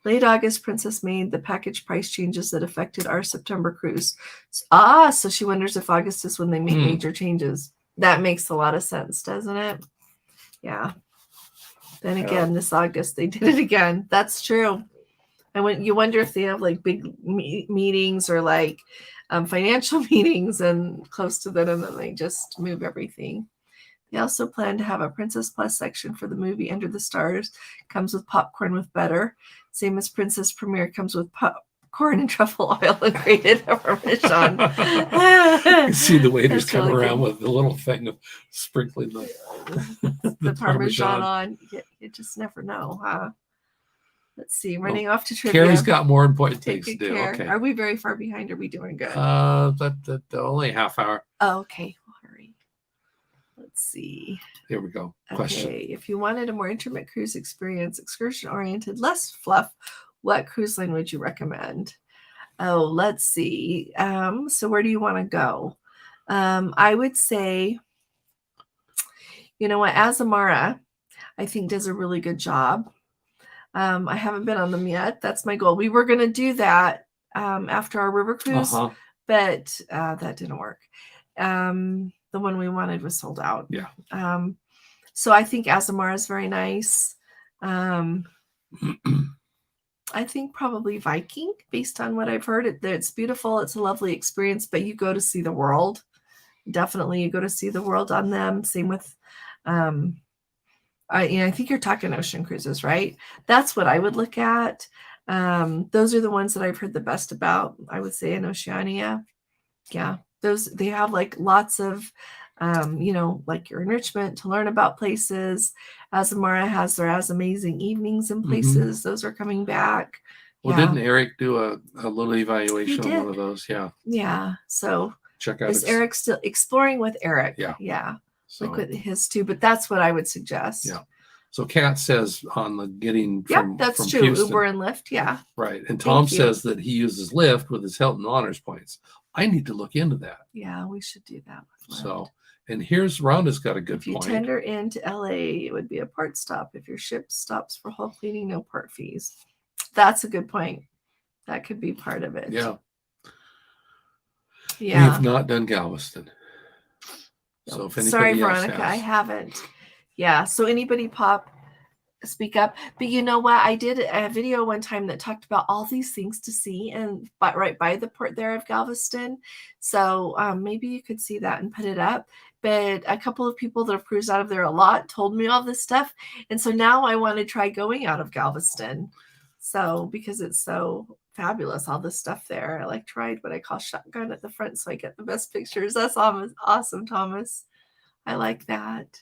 Late August, Princess made the package price changes that affected our September cruise. So she wonders if August is when they make major changes. That makes a lot of sense, doesn't it? Yeah. Then again, this August, they did it again. That's true. And when you wonder if they have like big meetings or like financial meetings and close to that, and then they just move everything. They also plan to have a Princess Plus section for the movie Under the Stars. Comes with popcorn with butter. Same as Princess Premiere, comes with popcorn and truffle oil and grated Parmesan. You see the waiters come around with the little thing of sprinkling the Parmesan on. You just never know, huh? Let's see. Running off to trivia. Carrie's got more important things to do. Okay. Are we very far behind? Are we doing good? That only a half hour. Oh, okay. We'll hurry. Let's see. There we go. Question. Okay. If you wanted a more intimate cruise experience, excursion-oriented, less fluff, what cruise line would you recommend? Oh, let's see. So where do you want to go? I would say, you know what, Azamara, I think does a really good job. I haven't been on them yet. That's my goal. We were going to do that after our river cruise, but that didn't work. The one we wanted was sold out. Yeah. So I think Azamara is very nice. I think probably Viking, based on what I've heard. It's beautiful. It's a lovely experience, but you go to see the world. Definitely, you go to see the world on them. Same with. I think you're talking ocean cruises, right? That's what I would look at. Those are the ones that I've heard the best about. I would say in Oceania. Yeah, they have like lots of, like your enrichment to learn about places. Azamara has their As Amazing Evenings in places. Those are coming back. Well, didn't Eric do a little evaluation on one of those? Yeah. Yeah. So check out. Is Eric still exploring with Eric? Yeah. Yeah. So, like with his too, but that's what I would suggest. Yeah. So Kat says on the getting from that's true. Houston, Uber and Lyft, yeah. Right. And Tom says that he uses Lyft with his Hilton Honors points. I need to look into that. Yeah, we should do that with Lyft. So, and here's Rhonda's got a good point. If you tender into LA, it would be a port stop. If your ship stops for hull cleaning, no port fees. That's a good point. That could be part of it. Yeah. Yeah. We've not done Galveston. So if anybody Sorry, Veronica, I haven't. Yeah. So anybody speak up. But you know what? I did a video one time that talked about all these things to see and right by the port there of Galveston. So maybe you could see that and put it up. But a couple of people that have cruised out of there a lot told me all this stuff. And so now I want to try going out of Galveston. So because it's so fabulous, all this stuff there. I like to ride what I call shotgun at the front so I get the best pictures. That's awesome, Thomas. I like that.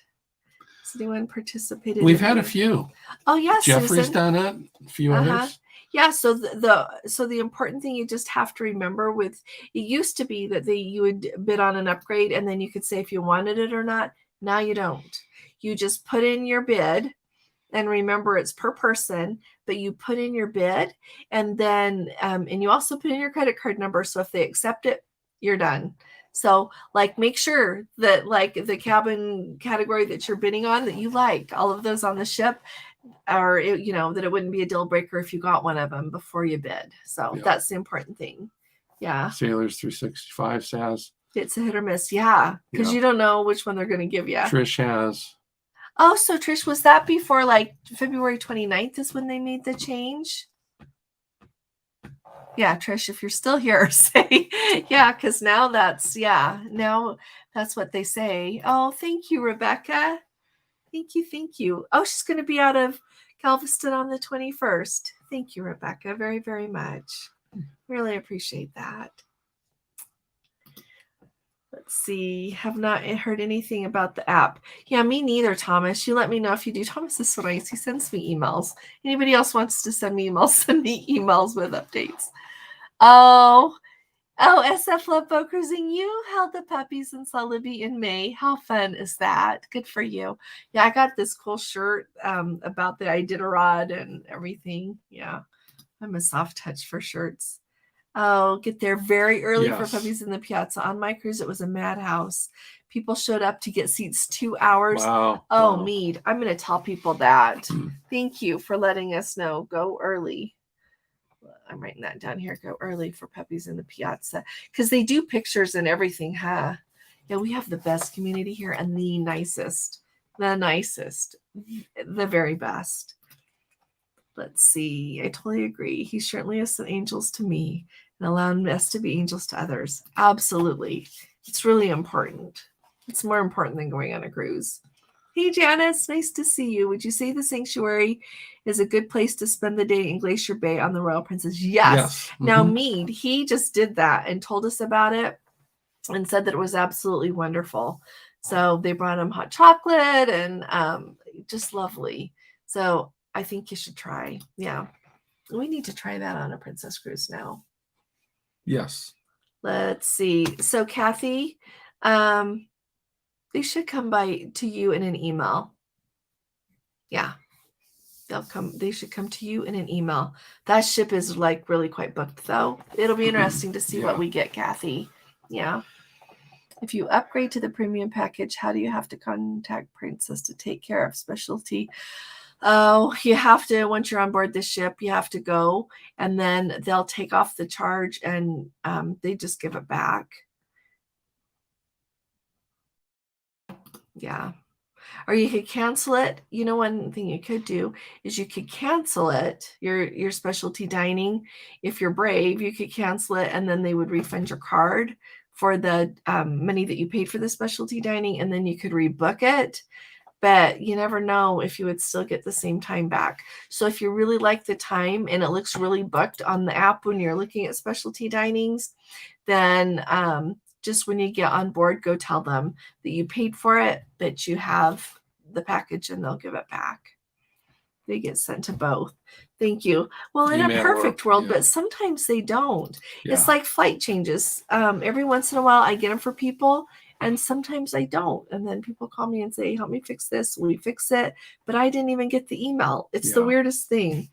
Has anyone participated? We've had a few. Oh yes, Jeffrey's Susan. done it. A few others. Yeah. So the important thing you just have to remember with it used to be that you would bid on an upgrade and then you could say if you wanted it or not. Now you don't. You just put in your bid, and remember it's per person. But you put in your bid, and then and you also put in your credit card number. So if they accept it, you're done. So like make sure that like the cabin category that you're bidding on that you like all of those on the ship, or that it wouldn't be a deal breaker if you got one of them before you bid. So that's the important thing. Yeah. Sailors 365 says it's a hit or miss. Yeah. Because you don't know which one they're going to give you. Trish has. Oh, so Trish, was that before like February 29th is when they made the change? Yeah, Trish, if you're still here, say, because now that's what they say. Oh, thank you, Rebecca. Thank you. Oh, she's going to be out of Galveston on the 21st. Thank you, Rebecca, very, very much. Really appreciate that. Let's see. Have not heard anything about the app. Yeah, me neither, Thomas. You let me know if you do. Thomas is so nice. He sends me emails. Anybody else wants to send me emails, send me emails with updates. Oh, SF Love Boat Cruising. You held the puppies and saw Libby in May. How fun is that? Good for you. Yeah, I got this cool shirt about the Iditarod and everything. Yeah, I'm a soft touch for shirts. Oh, get there very early for Puppies in the Piazza. On my cruise, it was a madhouse. People showed up to get seats 2 hours. Wow. Oh, wow. Mead. I'm going to tell people that. Thank you for letting us know. Go early. I'm writing that down here. Go early for Puppies in the Piazza. Because they do pictures and everything, huh? Yeah, we have the best community here and the nicest. The very best. Let's see. I totally agree. He certainly has some angels to me and allowing us to be angels to others. Absolutely. It's really important. It's more important than going on a cruise. Hey, Janice. Nice to see you. Would you say the sanctuary is a good place to spend the day in Glacier Bay on the Royal Princess? Yes. Mm-hmm. Now, Mead, he just did that and told us about it and said that it was absolutely wonderful. So they brought him hot chocolate and just lovely. So I think you should try. Yeah. We need to try that on a Princess Cruise now. Yes. Let's see. So Kathy, they should come by to you in an email. Yeah. They should come to you in an email. That ship is like really quite booked though. It'll be interesting to see what we get, Kathy. Yeah. If you upgrade to the premium package, how do you have to contact Princess to take care of specialty? Oh, you have to, once you're on board the ship, you have to go and then they'll take off the charge and they just give it back. Yeah. Or you could cancel it. You know, one thing you could do is you could cancel it, your specialty dining. If you're brave, you could cancel it and then they would refund your card for the money that you paid for the specialty dining, and then you could rebook it. But you never know if you would still get the same time back. So if you really like the time and it looks really booked on the app when you're looking at specialty dinings, then just when you get on board, go tell them that you paid for it, that you have the package, and they'll give it back. They get sent to both. Thank you. Well, in a perfect world, but sometimes they don't. Yeah. It's like flight changes. Every once in a while, I get them for people, and sometimes I don't. And then people call me and say, help me fix this. We fix it. But I didn't even get the email. It's the weirdest thing.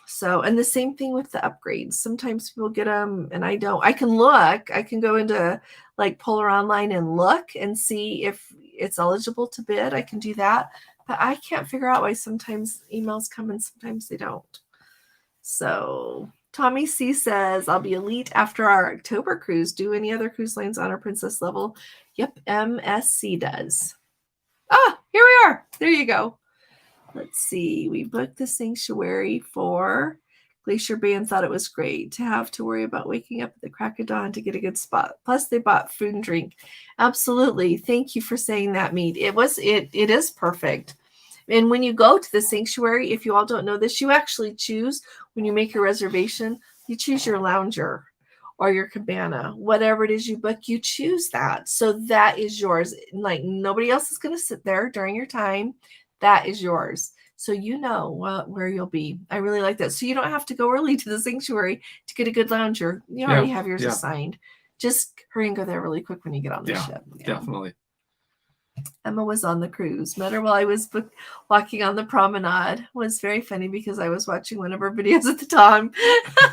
So, and the same thing with the upgrades. Sometimes people get them and I don't. I can look. I can go into like Polar Online and look and see if it's eligible to bid. I can do that. But I can't figure out why sometimes emails come and sometimes they don't. So Tommy C says, I'll be elite after our October cruise. Do any other cruise lines honor Princess level? Yep, MSC does. Ah, Here we are. There you go. Let's see. We booked the sanctuary for Glacier Bay and thought it was great to have to worry about waking up at the crack of dawn to get a good spot. Plus, they bought food and drink. Absolutely. Thank you for saying that, Mead. It is perfect. And when you go to the sanctuary, if you all don't know this, you actually choose, when you make your reservation, you choose your lounger or your cabana, whatever it is you book, you choose that. So that is yours. Like, nobody else is going to sit there during your time. That is yours. So you know where you'll be. I really like that. So you don't have to go early to the sanctuary to get a good lounger. You already have yours assigned. Just hurry and go there really quick when you get on the ship. Definitely. Emma was on the cruise. Met her while I was walking on the promenade. It was very funny because I was watching one of her videos at the time.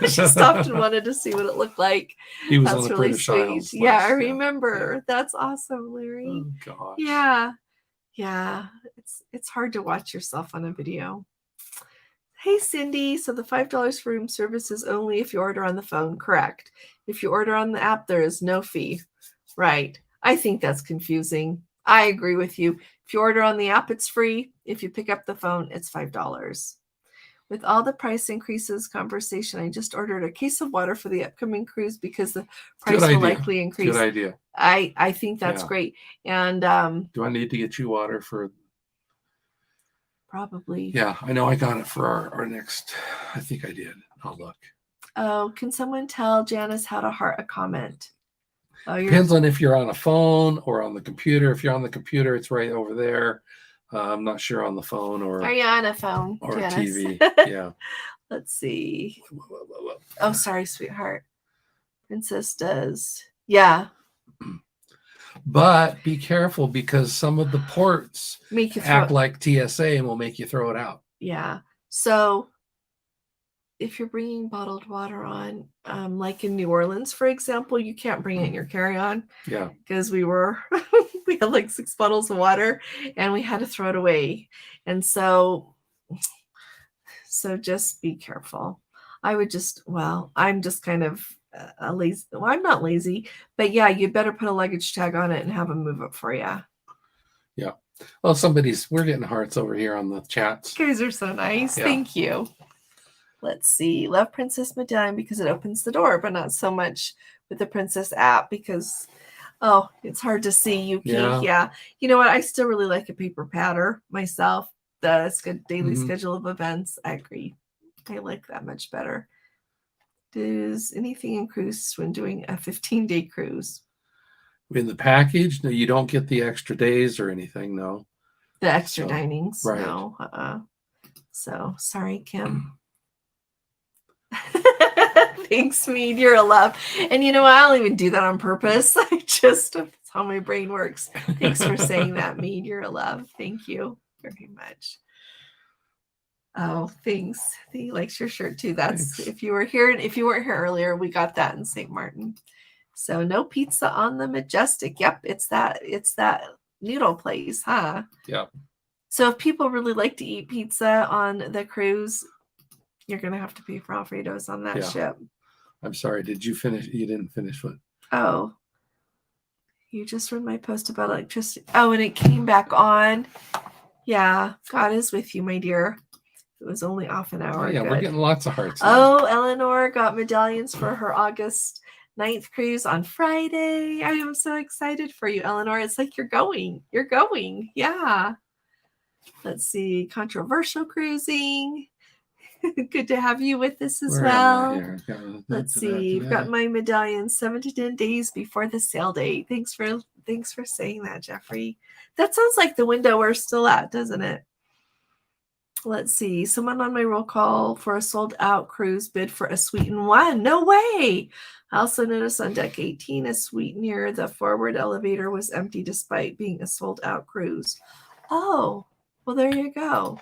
She stopped and wanted to see what it looked like. He was on the British Isles. Yeah, I remember. Yeah. That's awesome, Larry. Oh gosh. Yeah. Yeah. It's hard to watch yourself on a video. Hey, Cindy. So the $5 for room service is only if you order on the phone. Correct. If you order on the app, there is no fee. Right. I think that's confusing. I agree with you. If you order on the app, it's free. If you pick up the phone, it's $5. With all the price increases conversation, I just ordered a case of water for the upcoming cruise because the price will likely increase. Good idea. I think that's great. And do I need to get you water for? Probably. Yeah, I know I got it for our next. I think I did. I'll look. Oh, can someone tell Janice how to heart a comment? Oh, depends on if you're on a phone or on the computer. If you're on the computer, it's right over there. I'm not sure on the phone or. Are you on a phone? Or Janice? A TV. Yeah. Let's see. Oh, sorry, sweetheart. Princess does. Yeah. But be careful because some of the ports act like TSA and will make you throw it out. Yeah. So if you're bringing bottled water on, like in New Orleans, for example, you can't bring it in your carry-on. Yeah. Because we had like 6 bottles of water and we had to throw it away. And so just be careful. I'm just kind of lazy. Well, I'm not lazy, but yeah, you better put a luggage tag on it and have them move it for you. Yeah. Well, we're getting hearts over here on the chats. You guys are so nice. Yeah. Thank you. Let's see. Love Princess Medallion because it opens the door, but not so much with the Princess app because, it's hard to see, Yuki. Yeah. You know what? I still really like a paper patter myself. The daily schedule of events. I agree. I like that much better. Does anything in cruise when doing a 15-day cruise? In the package? No, you don't get the extra days or anything, no. The extra dinings? Right. No. So, sorry, Kim. Thanks, Mead. You're a love. And you know what? I don't even do that on purpose. That's how my brain works. Thanks for saying that, Mead. You're a love. Thank you very much. Oh, thanks. He likes your shirt too. That's thanks. If you weren't here earlier, we got that in St. Martin. So no pizza on the Majestic. Yep, it's that noodle place, huh? Yep. So if people really like to eat pizza on the cruise, you're gonna have to pay for Alfredo's on that ship. I'm sorry. Did you finish? You didn't finish what? Oh, you just read my post about electricity. Oh, and it came back on. Yeah, God is with you, my dear. It was only off an hour. Yeah, we're getting lots of hearts. Oh, Eleanor got medallions for her August 9th cruise on Friday. I am so excited for you, Eleanor. It's like you're going. You're going. Yeah. Let's see. Controversial cruising. Good to have you with us as well. Let's see. You've got my medallion 7 to 10 days before the sail date. Thanks for saying that, Jeffrey. That sounds like the window we're still at, doesn't it? Let's see. Someone on my roll call for a sold out cruise bid for a suite in one. No way. I also noticed on deck 18, a suite near the forward elevator was empty despite being a sold out cruise. Oh, well, there you go.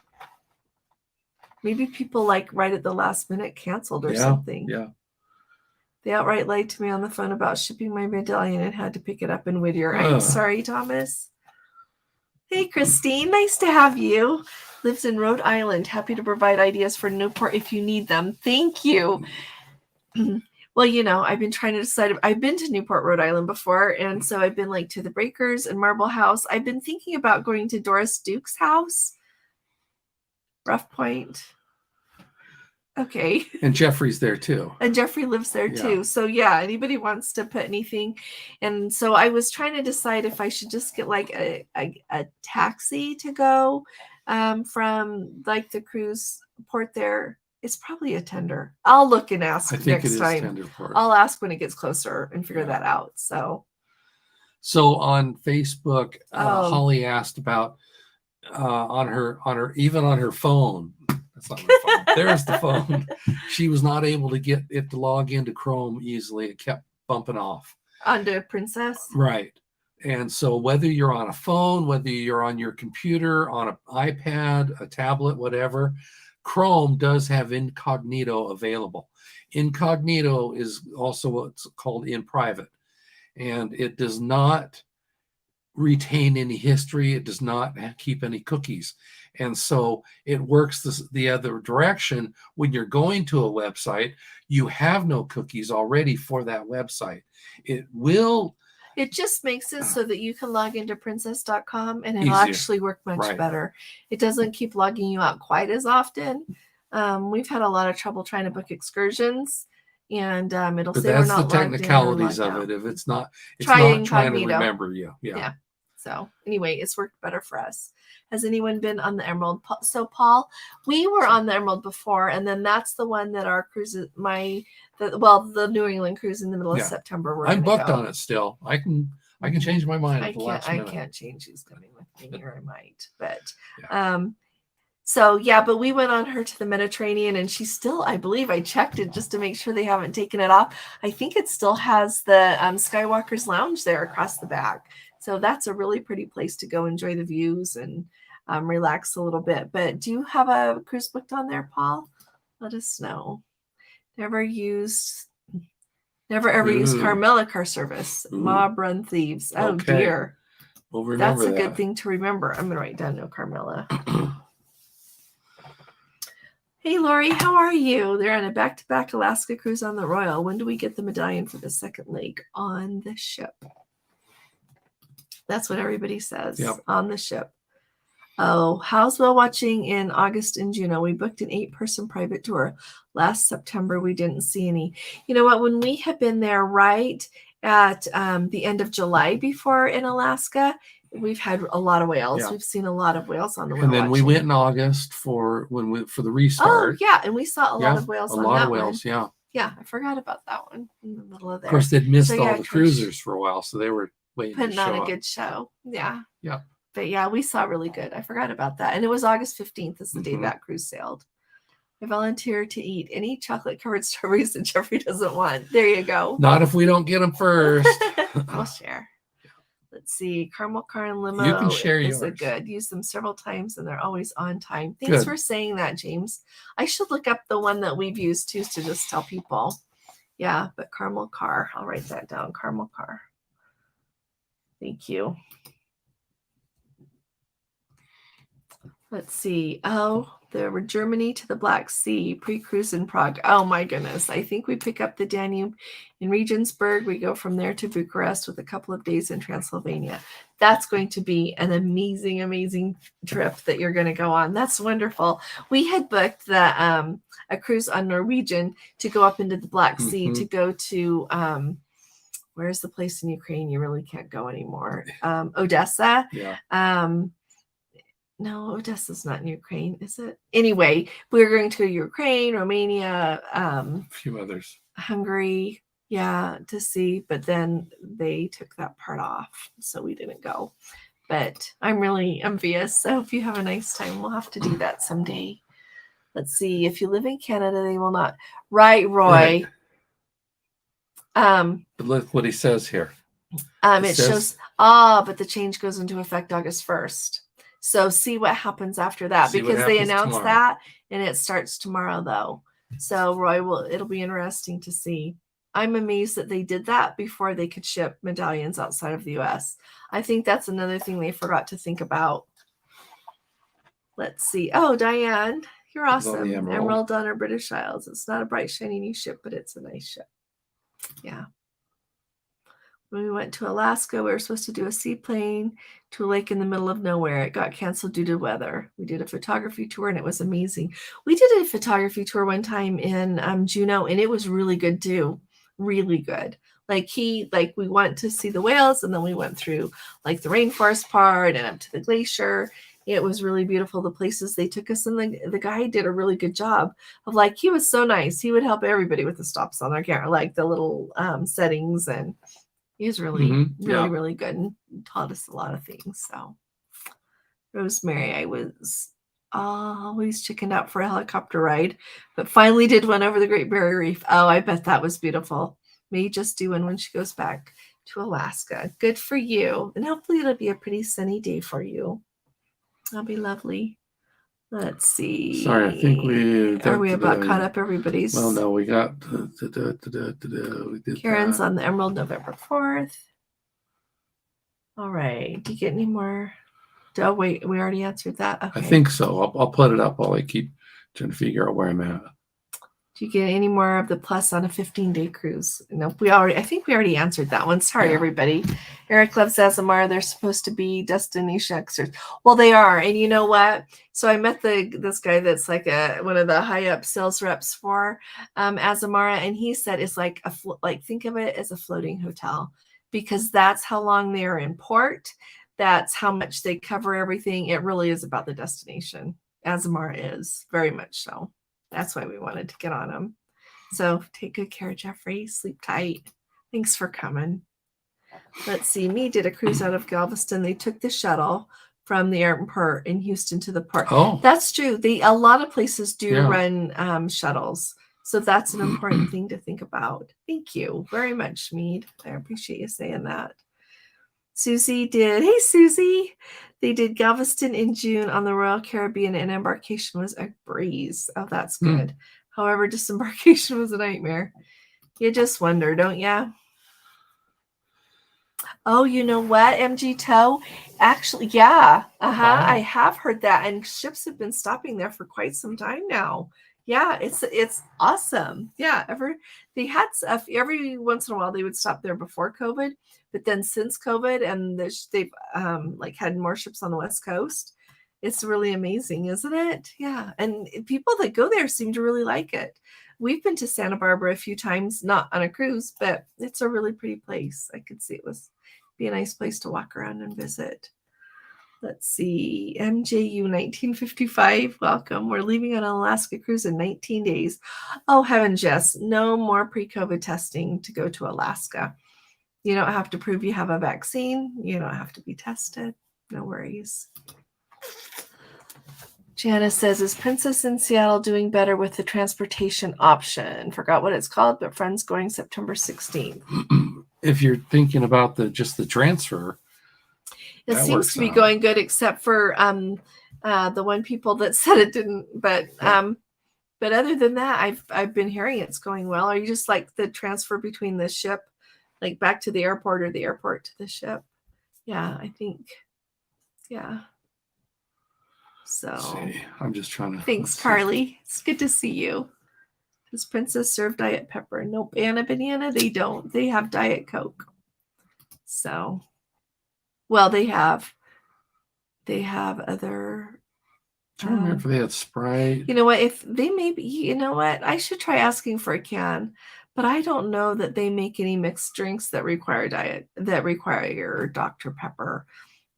Maybe people right at the last minute canceled or something. Yeah. They outright lied to me on the phone about shipping my medallion and had to pick it up in Whittier. I'm sorry, Thomas. Hey, Christine. Nice to have you. Lives in Rhode Island. Happy to provide ideas for Newport if you need them. Thank you. Well, Well, I've been trying to decide. I've been to Newport, Rhode Island before, and so I've been like to the Breakers and Marble House. I've been thinking about going to Doris Duke's house. Rough Point. Okay. And Jeffrey's there too. And Jeffrey lives there too. So yeah, anybody wants to put anything. And so I was trying to decide if I should just get like a taxi to go from like the cruise port there. It's probably a tender. I'll look and ask next time. I'll ask when it gets closer and figure that out. So on Facebook, Holly asked about on her phone. That's not my phone. There's the phone. She was not able to get it to log into Chrome easily. It kept bumping off. Onto Princess? Right. And so whether you're on a phone, whether you're on your computer, on an iPad, a tablet, whatever, Chrome does have incognito available. Incognito is also what's called in private. And it does not retain any history. It does not keep any cookies. And so it works the other direction. When you're going to a website, you have no cookies already for that website. It just makes it so that you can log into princess.com and it'll actually work much better. It doesn't keep logging you out quite as often. We've had a lot of trouble trying to book excursions, and it'll say we're not logged in. That's the technicalities of it. If it's not trying to remember you. Yeah. So anyway, it's worked better for us. Has anyone been on the Emerald? So Paul, we were on the Emerald before, and then that's the one that our cruise, the New England cruise in the middle of September. I'm booked on it still. I can change my mind. I can't change who's coming with me, or I might. But but we went on her to the Mediterranean, and she's still, I believe, I checked it just to make sure they haven't taken it off. I think it still has the Skywalker's Lounge there across the back. So that's a really pretty place to go enjoy the views and relax a little bit. But do you have a cruise booked on there, Paul? Let us know. Never ever used Carmilla car service. Mob run thieves. Oh, dear. We'll remember that's a good thing to remember. I'm going to write down no Carmilla. Hey, Lori, how are you? They're on a back-to-back Alaska cruise on the Royal. When do we get the medallion for the second leg on the ship? That's what everybody says on the ship. Oh, how's whale watching in August in Juneau? We booked an 8-person private tour. Last September, we didn't see any. You know what? When we had been there right at the end of July before in Alaska, we've had a lot of whales. Yeah. We've seen a lot of whales on the whale. And then we went in August for the restart. Oh, yeah. And we saw a lot of whales on that one. A lot of whales, yeah. Yeah, I forgot about that one in the middle of there. Of course, they'd missed all the cruisers for a while, so they were putting on a good show. Yeah. Yeah. But yeah, we saw really good. I forgot about that. And it was August 15th is the day that cruise sailed. I volunteer to eat any chocolate covered strawberries that Jeffrey doesn't want. There you go. Not if we don't get them first. We'll share. Let's see. Caramel car and limo. You can share yours. Is good. Use them several times and they're always on time. Thanks for saying that, James. I should look up the one that we've used too to just tell people. Yeah, but caramel car. I'll write that down. Caramel car. Thank you. Let's see. Oh, there were Germany to the Black Sea, pre-cruise in Prague. Oh my goodness. I think we pick up the Danube in Regensburg. We go from there to Bucharest with a couple of days in Transylvania. That's going to be an amazing, amazing trip that you're going to go on. That's wonderful. We had booked a cruise on Norwegian to go up into the Black Sea to go to where's the place in Ukraine you really can't go anymore? Odessa. Yeah. No, Odessa's not in Ukraine, is it? Anyway, we were going to Ukraine, Romania, a few others. Hungary, to see, but then they took that part off, so we didn't go. But I'm really envious. So if you have a nice time, we'll have to do that someday. Let's see. If you live in Canada, they will not. Right, Roy. But look what he says here. It shows, but the change goes into effect August 1st. So see what happens after that, because they announced that and it starts tomorrow though. So Roy, it'll be interesting to see. I'm amazed that they did that before they could ship medallions outside of the US. I think that's another thing they forgot to think about. Let's see. Oh, Diane, you're awesome. Emerald on our British Isles. It's not a bright, shiny new ship, but it's a nice ship. Yeah. When we went to Alaska, we were supposed to do a seaplane to a lake in the middle of nowhere. It got canceled due to weather. We did a photography tour, and it was amazing. We did a photography tour one time in Juneau, and it was really good too. Really good. We went to see the whales, and then we went through like the rainforest part and up to the glacier. It was really beautiful, the places they took us, and the guy did a really good job of he was so nice. He would help everybody with the stops on their camera, like the little settings, and he was really good and taught us a lot of things. So, Rosemary, I was always chickened out for a helicopter ride, but finally did one over the Great Barrier Reef. Oh, I bet that was beautiful. May just do one when she goes back to Alaska. Good for you. And hopefully it'll be a pretty sunny day for you. That'll be lovely. Let's see. Sorry, I think are we about caught up? Everybody's. Well, no, we got. Karen's on the Emerald November 4th. All right. Do you get any more? Oh, wait, we already answered that. Okay. I think so. I'll put it up while I keep trying to figure out where I'm at. Do you get any more of the plus on a 15-day cruise? No, I think we already answered that one. Sorry, everybody. Eric loves Azamara. They're supposed to be destination excursions. Well, they are. And you know what? So I met this guy that's like one of the high up sales reps for Azamara, and he said it's like think of it as a floating hotel, because that's how long they're in port. That's how much they cover everything. It really is about the destination. Azamara is very much so. That's why we wanted to get on them. So take good care, Jeffrey. Sleep tight. Thanks for coming. Let's see. Me did a cruise out of Galveston. They took the shuttle from the airport in Houston to the port. Oh, that's true. A lot of places do run shuttles. So that's an important thing to think about. Thank you very much, Mead. I appreciate you saying that. Susie did. Hey, Susie. They did Galveston in June on the Royal Caribbean, and embarkation was a breeze. Oh, that's good. However, disembarkation was a nightmare. You just wonder, don't you? Oh, you know what, MG Tow? Actually, yeah. Wow. I have heard that, and ships have been stopping there for quite some time now. Yeah, it's awesome. Yeah, they had stuff every once in a while. They would stop there before COVID, but then since COVID, and they've had more ships on the West Coast. It's really amazing, isn't it? Yeah, and people that go there seem to really like it. We've been to Santa Barbara a few times, not on a cruise, but it's a really pretty place. I could see it was be a nice place to walk around and visit. Let's see. MJU 1955. Welcome. We're leaving on an Alaska cruise in 19 days. Oh, heavens, yes. No more pre-COVID testing to go to Alaska. You don't have to prove you have a vaccine. You don't have to be tested. No worries. Janice says, is Princess in Seattle doing better with the transportation option? Forgot what it's called, but friends going September 16th. If you're thinking about just the transfer, it seems to be going good, except for the one people that said it didn't. But other than that, I've been hearing it's going well. Are you just like the transfer between the ship, like back to the airport, or the airport to the ship? Yeah, I think. Yeah. So I'm just trying to. Thanks, Carly. It's good to see you. Does Princess serve Diet Pepper? Nope. Anna Banana, they don't. They have Diet Coke. So, well, they have other. I don't remember if they had Sprite. You know what? If they maybe, you know what? I should try asking for a can, but I don't know that they make any mixed drinks that require Dr. Pepper.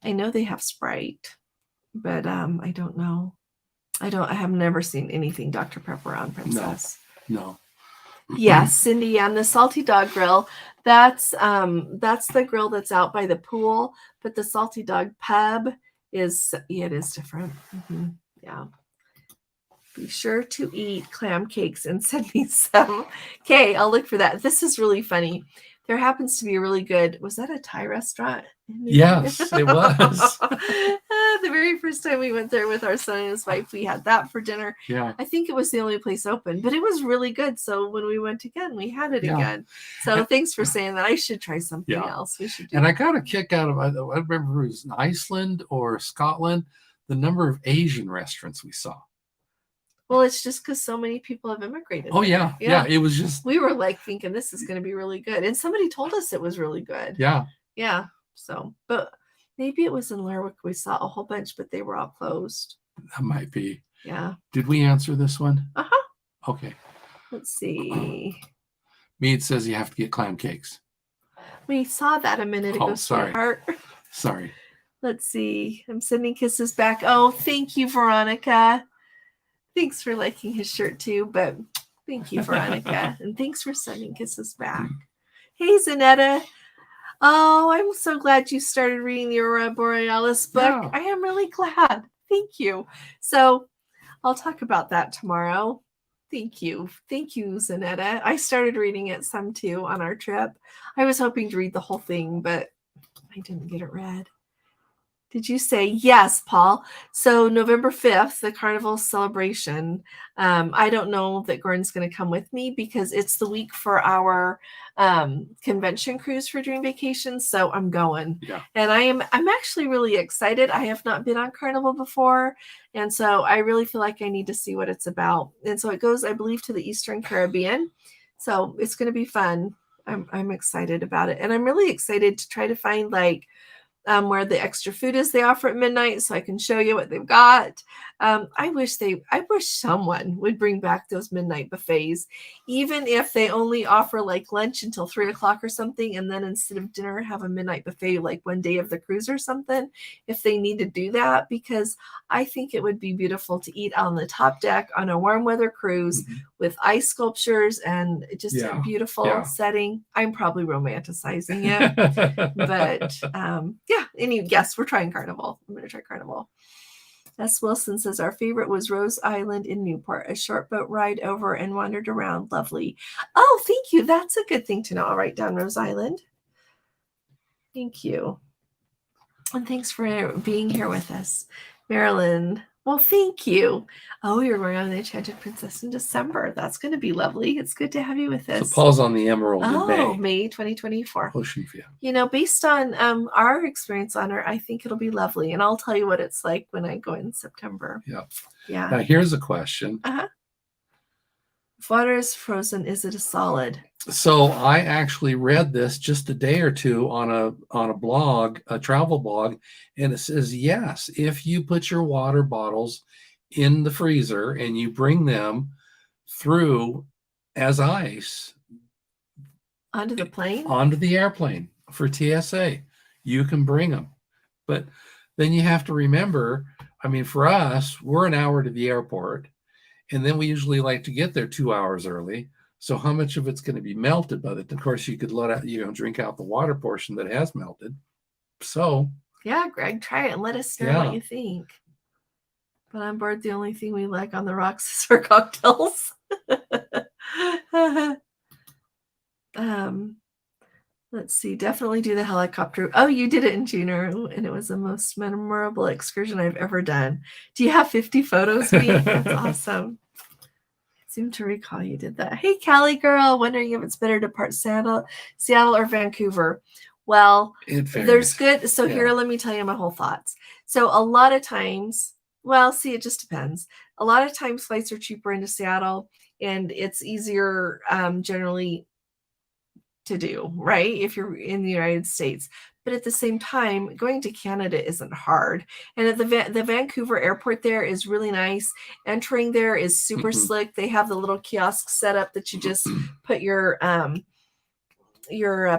I know they have Sprite, but I don't know. I have never seen anything Dr. Pepper on Princess. No. Yes, Cindy, and the Salty Dog Grill. That's the grill that's out by the pool, but the Salty Dog Pub is it is different. Mm-hmm. Yeah. Be sure to eat clam cakes and send me some. Okay, I'll look for that. This is really funny. There happens to be a really good, was that a Thai restaurant? Yes, it was. The very first time we went there with our son and his wife, we had that for dinner. Yeah. I think it was the only place open, but it was really good. So when we went again, we had it again. So thanks for saying that. I should try something else. We should do I got a kick out of, I remember it was in Iceland or Scotland, the number of Asian restaurants we saw. Well, it's just because so many people have immigrated. Oh, yeah. It was just. We were like thinking this is going to be really good. And somebody told us it was really good. Yeah. Yeah. So, but maybe it was in Lerwick. We saw a whole bunch, but they were all closed. That might be. Yeah. Did we answer this one? Uh-huh. Okay. Let's see. Mead says you have to get clam cakes. We saw that a minute ago, sweetheart. Sorry. Let's see. I'm sending kisses back. Oh, thank you, Veronica. Thanks for liking his shirt too, but thank you, Veronica. And thanks for sending kisses back. Hey, Zanetta. Oh, I'm so glad you started reading the Aurora Borealis book. Yeah. I am really glad. Thank you. So I'll talk about that tomorrow. Thank you. Thank you, Zanetta. I started reading it some too on our trip. I was hoping to read the whole thing, but I didn't get it read. Did you say yes, Paul? So November 5th, the Carnival celebration. I don't know that Gordon's going to come with me because it's the week for our convention cruise for Dream Vacation. So I'm going. Yeah. And I'm actually really excited. I have not been on Carnival before. And so I really feel like I need to see what it's about. And so it goes, I believe, to the Eastern Caribbean. So it's going to be fun. I'm excited about it. And I'm really excited to try to find where the extra food is they offer at midnight so I can show you what they've got. I wish someone would bring back those midnight buffets, even if they only offer like lunch until 3:00 or something. And then instead of dinner, have a midnight buffet, like one day of the cruise or something, if they need to do that, because I think it would be beautiful to eat on the top deck on a warm weather cruise with ice sculptures and just a beautiful setting. I'm probably romanticizing it, but yes, we're trying Carnival. I'm going to try Carnival. S. Wilson says our favorite was Rose Island in Newport, a short boat ride over and wandered around. Lovely. Oh, thank you. That's a good thing to know. I'll write down Rose Island. Thank you. And thanks for being here with us, Marilyn. Well, thank you. Oh, you're going on the Enchanted Princess in December. That's going to be lovely. It's good to have you with us. So Paul's on the Emerald in May 2024. Ocean View. You know, based on our experience on her, I think it'll be lovely. And I'll tell you what it's like when I go in September. Yeah. Yeah. Now, here's a question. If water is frozen, is it a solid? So I actually read this just a day or two on a blog, a travel blog, and it says, yes, if you put your water bottles in the freezer and you bring them through as ice onto the plane, onto the airplane for TSA, you can bring them. But then you have to remember, I mean, for us, we're an hour to the airport, and then we usually like to get there 2 hours early. So how much of it's going to be melted? But of course, you could let out, drink out the water portion that has melted. So yeah, Greg, try it and let us know what you think. But on board, the only thing we like on the rocks is our cocktails. Let's see. Definitely do the helicopter. Oh, you did it in Juneau, and it was the most memorable excursion I've ever done. Do you have 50 photos, Bea? That's awesome. Seem to recall you did that. Hey, Callie girl, wondering if it's better to depart Seattle or Vancouver. Well, there's good. So here, let me tell you my whole thoughts. So a lot of times, it just depends. A lot of times flights are cheaper into Seattle, and it's easier generally to do, right? If you're in the United States. But at the same time, going to Canada isn't hard. And at the Vancouver airport there is really nice. Entering there is super slick. They have the little kiosk set up that you just put your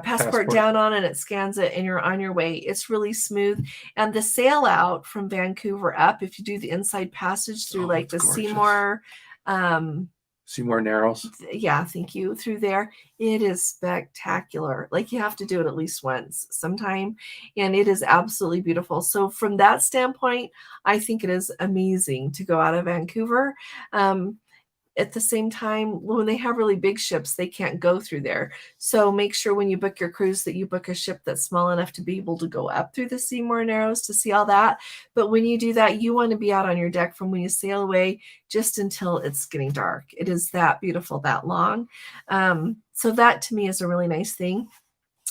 passport down on, and it scans it, and you're on your way. It's really smooth. And the sail out from Vancouver up, if you do the inside passage through the gorgeous. Seymour Narrows. Yeah, thank you. Through there, it is spectacular. Like, you have to do it at least once sometime, and it is absolutely beautiful. So from that standpoint, I think it is amazing to go out of Vancouver. At the same time, when they have really big ships, they can't go through there. So make sure when you book your cruise that you book a ship that's small enough to be able to go up through the Seymour Narrows to see all that. But when you do that, you want to be out on your deck from when you sail away just until it's getting dark. It is that beautiful, that long. So that to me is a really nice thing.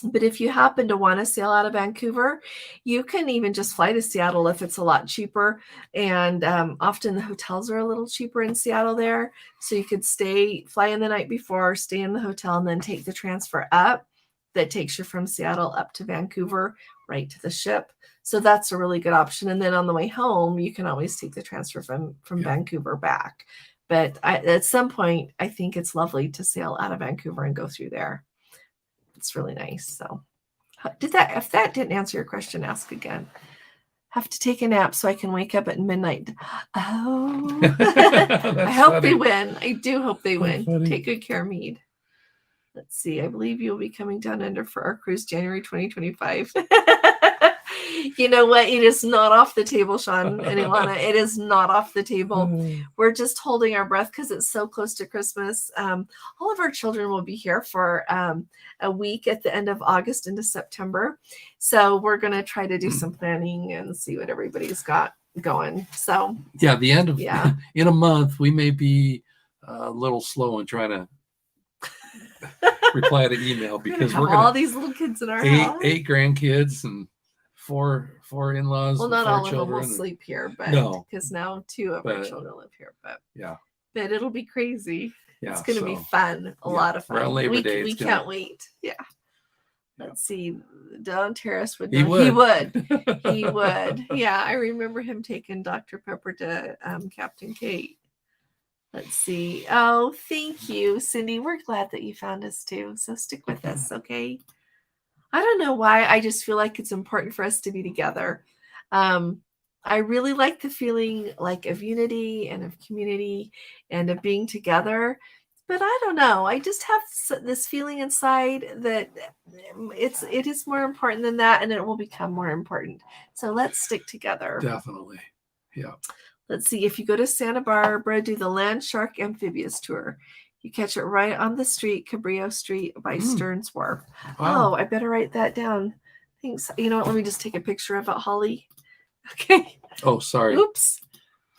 But if you happen to want to sail out of Vancouver, you can even just fly to Seattle if it's a lot cheaper. And often the hotels are a little cheaper in Seattle there. So you could fly in the night before, stay in the hotel, and then take the transfer up. That takes you from Seattle up to Vancouver, right to the ship. So that's a really good option. And then on the way home, you can always take the transfer from Vancouver back. But at some point, I think it's lovely to sail out of Vancouver and go through there. It's really nice. So if that didn't answer your question, ask again. Have to take a nap so I can wake up at midnight. Oh, I hope they win. I do hope they win. Funny. Take good care, Mead. Let's see. I believe you'll be coming down under for our cruise January 2025. You know what? It is not off the table, Sean and Ilana. It is not off the table. We're just holding our breath because it's so close to Christmas. All of our children will be here for a week at the end of August into September. So we're going to try to do some planning and see what everybody's got going. So yeah, the end of in a month, we may be a little slow in trying to reply to email because we're all these little kids in our house. 8 grandkids and four in-laws. Well, not all of them will sleep here, but because now 2 of our children live here. But but it'll be crazy. Yeah, it's going to be fun. A lot of fun. Labor Day, we can't wait. Yeah. Let's see. Don Terrace would. He would. He would. Yeah, I remember him taking Dr. Pepper to Captain Kate. Let's see. Oh, thank you, Cindy. We're glad that you found us too. So stick with us, okay? I don't know why. I just feel like it's important for us to be together. I really like the feeling like of unity and of community and of being together. But I don't know. I just have this feeling inside that it is more important than that, and it will become more important. So let's stick together. Definitely. Yeah. Let's see. If you go to Santa Barbara, do the Land Shark Amphibious Tour. You catch it right on the street, Cabrillo Street by Stearns Wharf. Wow. Oh, I better write that down. Thanks. You know what? Let me just take a picture of it, Holly. Okay. Oh, sorry. Oops.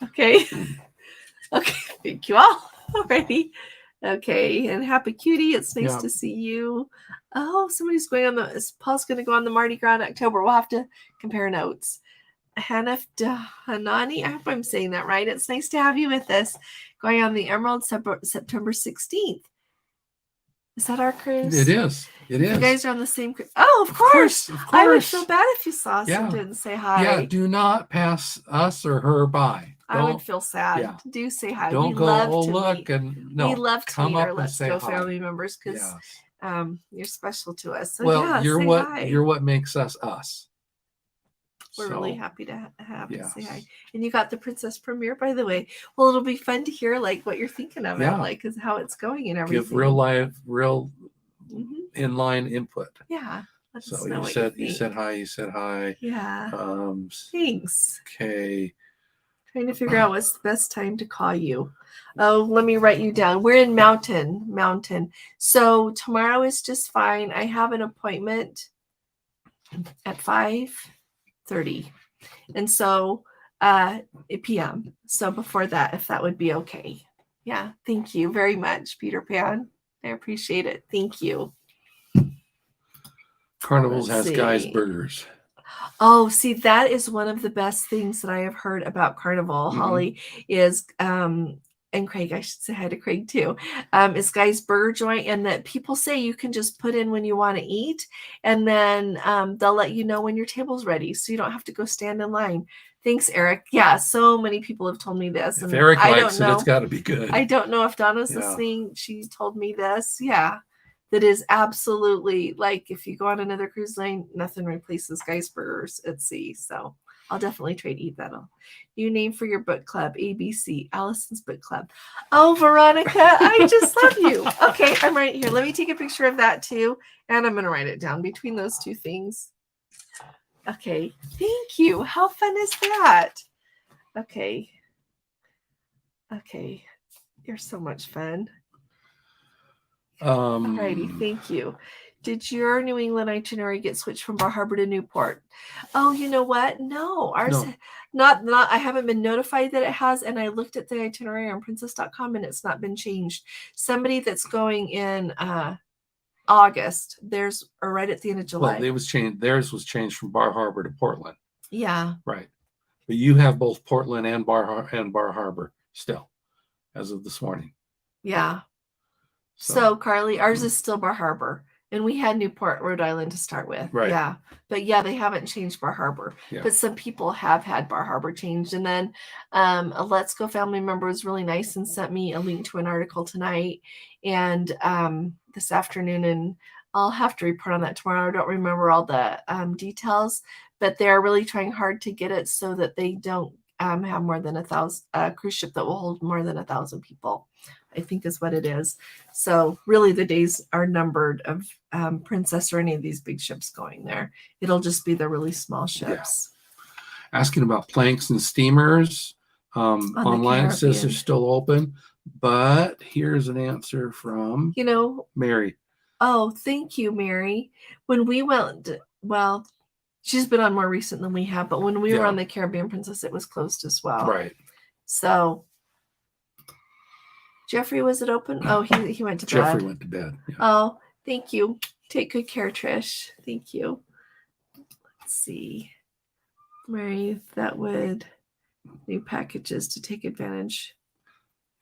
Okay. Okay. Thank you all. Alrighty. Okay. And happy cutie. It's nice to see you. Oh, somebody's going on Paul's going to go on the Mardi Gras in October. We'll have to compare notes. Hanif Hanani, I hope I'm saying that right. It's nice to have you with us. Going on the Emerald September 16th. Is that our cruise? It is. It is. You guys are on the same cruise. Oh, of course. I would feel bad if you saw us and didn't say hi. Yeah, do not pass us or her by. I would feel sad. Yeah. Do say hi. Don't go, look, and no. We love to meet our Let's Go family members because you're special to us. So you're what makes us us. We're really happy to have you say hi. And you got the Princess premiere, by the way. Well, it'll be fun to hear like what you're thinking of it, like how it's going and everything. Give real inline input. Yeah. So you said hi. You said hi. Yeah. Thanks. Okay. Trying to figure out what's the best time to call you. Oh, let me write you down. We're in Mountain. So tomorrow is just fine. I have an appointment at 5:30, and so 8 p.m. So before that, if that would be okay. Yeah, thank you very much, Peter Pan. I appreciate it. Thank you. Carnival has guys burgers. Oh, see, that is one of the best things that I have heard about Carnival, Holly, is and Craig, I should say hi to Craig too, is Guy's Burger Joint, and that people say you can just put in when you want to eat, and then they'll let you know when your table's ready, so you don't have to go stand in line. Thanks, Eric. Yeah, so many people have told me this. If Eric likes it, it's got to be good. I don't know if Donna's listening. She told me this. Yeah, that is absolutely, like, if you go on another cruise line, nothing replaces Guy's Burgers at sea. So I'll definitely try to eat that. New name for your book club, ABC, Allison's Book Club. Oh, Veronica, I just love you. Okay, I'm right here. Let me take a picture of that too, and I'm going to write it down between those two things. Okay, thank you. How fun is that? Okay. You're so much fun. Alrighty, thank you. Did your New England itinerary get switched from Bar Harbor to Newport? Oh, you know what? No, ours not. I haven't been notified that it has, and I looked at the itinerary on princess.com and it's not been changed. Somebody that's going in August. Theirs are right at the end of July. Well, it was changed. Theirs was changed from Bar Harbor to Portland. Yeah. Right. But you have both Portland and Bar Harbor still, as of this morning. Yeah. So Carly, ours is still Bar Harbor. And we had Newport, Rhode Island to start with. Right. Yeah. But yeah, they haven't changed Bar Harbor. Yeah. But some people have had Bar Harbor changed. And then a Let's Go family member was really nice and sent me a link to an article tonight and this afternoon. And I'll have to report on that tomorrow. I don't remember all the details, but they're really trying hard to get it so that they don't have more than 1,000 cruise ship that will hold more than 1,000 people, I think is what it is. So really the days are numbered of Princess or any of these big ships going there. It'll just be the really small ships. Yeah. Asking about planks and steamers. Online it says they're still open, but here's an answer from Mary. Oh, thank you, Mary. When we went, well, she's been on more recent than we have, but when we were on the Caribbean Princess, it was closed as well. Right. So Jeffrey, was it open? Oh, he went to bed. Jeffrey went to bed. Yeah. Oh, thank you. Take good care, Trish. Thank you. Let's see. Mary, that would new packages to take advantage.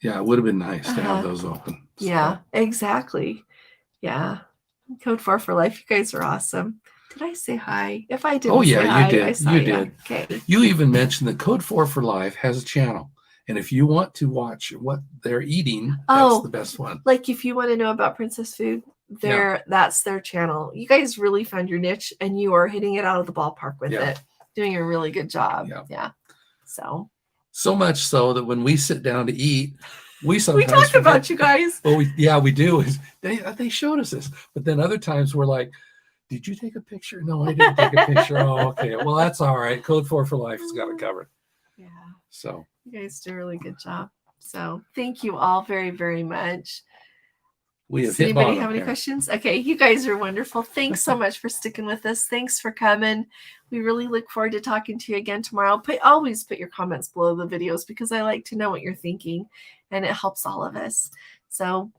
Yeah, it would have been nice to have those open. So. Yeah, exactly. Yeah. Code 4 for life. You guys are awesome. Did I say hi? If I didn't say hi, you did. I saw you did. Okay. You even mentioned that Code 4 for Life has a channel. And if you want to watch what they're eating, that's the best one. Like if you want to know about princess food, that's their channel. You guys really found your niche and you are hitting it out of the ballpark with it. Doing a really good job. Yeah. So much so that when we sit down to eat, we sometimes talk about you guys. Oh, we do. They showed us this. But then other times we're like, did you take a picture? No, I didn't take a picture. Oh, okay. Well, that's all right. Code 4 for Life has got it covered. Yeah. So you guys do a really good job. So thank you all very, very much. Does anybody have any questions? Okay, you guys are wonderful. Thanks so much for sticking with us. Thanks for coming. We really look forward to talking to you again tomorrow. Always put your comments below the videos because I like to know what you're thinking and it helps all of us. So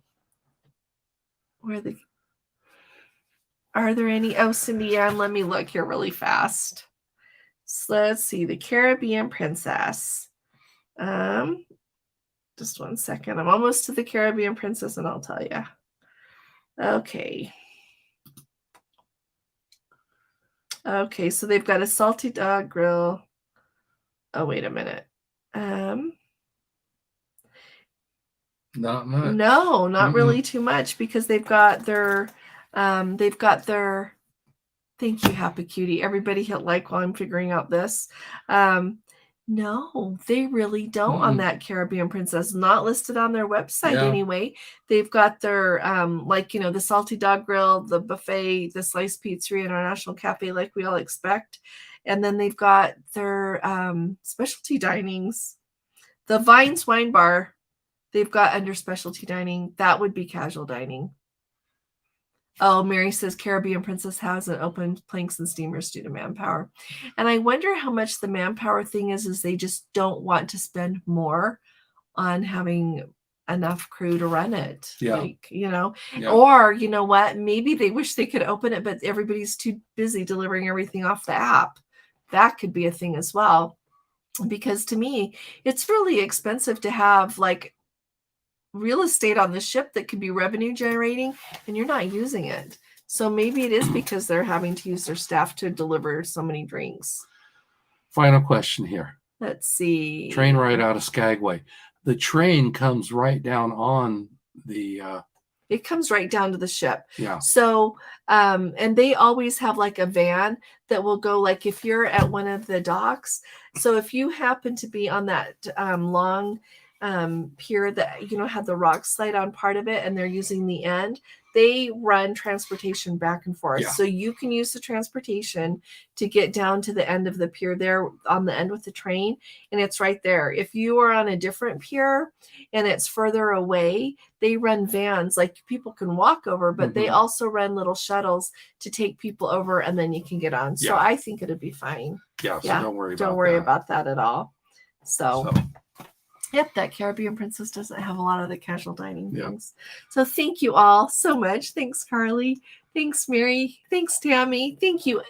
are there any? Oh, Cindy Ann, let me look here really fast. So let's see, the Caribbean Princess. Just one second. I'm almost to the Caribbean Princess and I'll tell you. Okay. Okay, so they've got a salty dog grill. Oh, wait a minute. Not much. No, not really too much because they've got their thank you, Happy Cutie. Everybody hit like while I'm figuring out this. No, they really don't on that Caribbean Princess. Not listed on their website anyway. They've got their the salty dog grill, the buffet, the sliced pizzeria, international cafe, like we all expect. And then they've got their specialty dinings. The Vines Wine Bar, they've got under specialty dining. That would be casual dining. Oh, Mary says Caribbean Princess hasn't opened planks and steamers due to manpower. And I wonder how much the manpower thing is they just don't want to spend more on having enough crew to run it. Yeah. Or you know what? Maybe they wish they could open it, but everybody's too busy delivering everything off the app. That could be a thing as well. Because to me, it's really expensive to have real estate on the ship that could be revenue generating and you're not using it. So maybe it is because they're having to use their staff to deliver so many drinks. Final question here. Let's see. Train right out of Skagway. The train comes right down on the it comes right down to the ship. Yeah. So and they always have a van that will go if you're at one of the docks. So if you happen to be on that long pier that had the rock slide on part of it and they're using the end, they run transportation back and forth. So you can use the transportation to get down to the end of the pier there on the end with the train, and it's right there. If you are on a different pier and it's further away, they run vans people can walk over, but they also run little shuttles to take people over and then you can get on. So I think it'd be fine. Don't worry about that at all. So Yep, that Caribbean Princess doesn't have a lot of the casual dining things. So thank you all so much. Thanks, Carly. Thanks, Mary. Thanks, Tammy. Thank you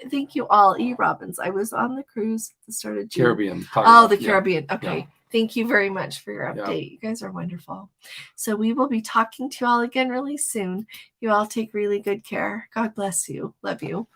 all. E. Robbins. I was on the cruise that started June. Caribbean. The Caribbean. Okay. Yeah. Thank you very much for your update. Yeah. You guys are wonderful. So we will be talking to you all again really soon. You all take really good care. God bless you. Love you.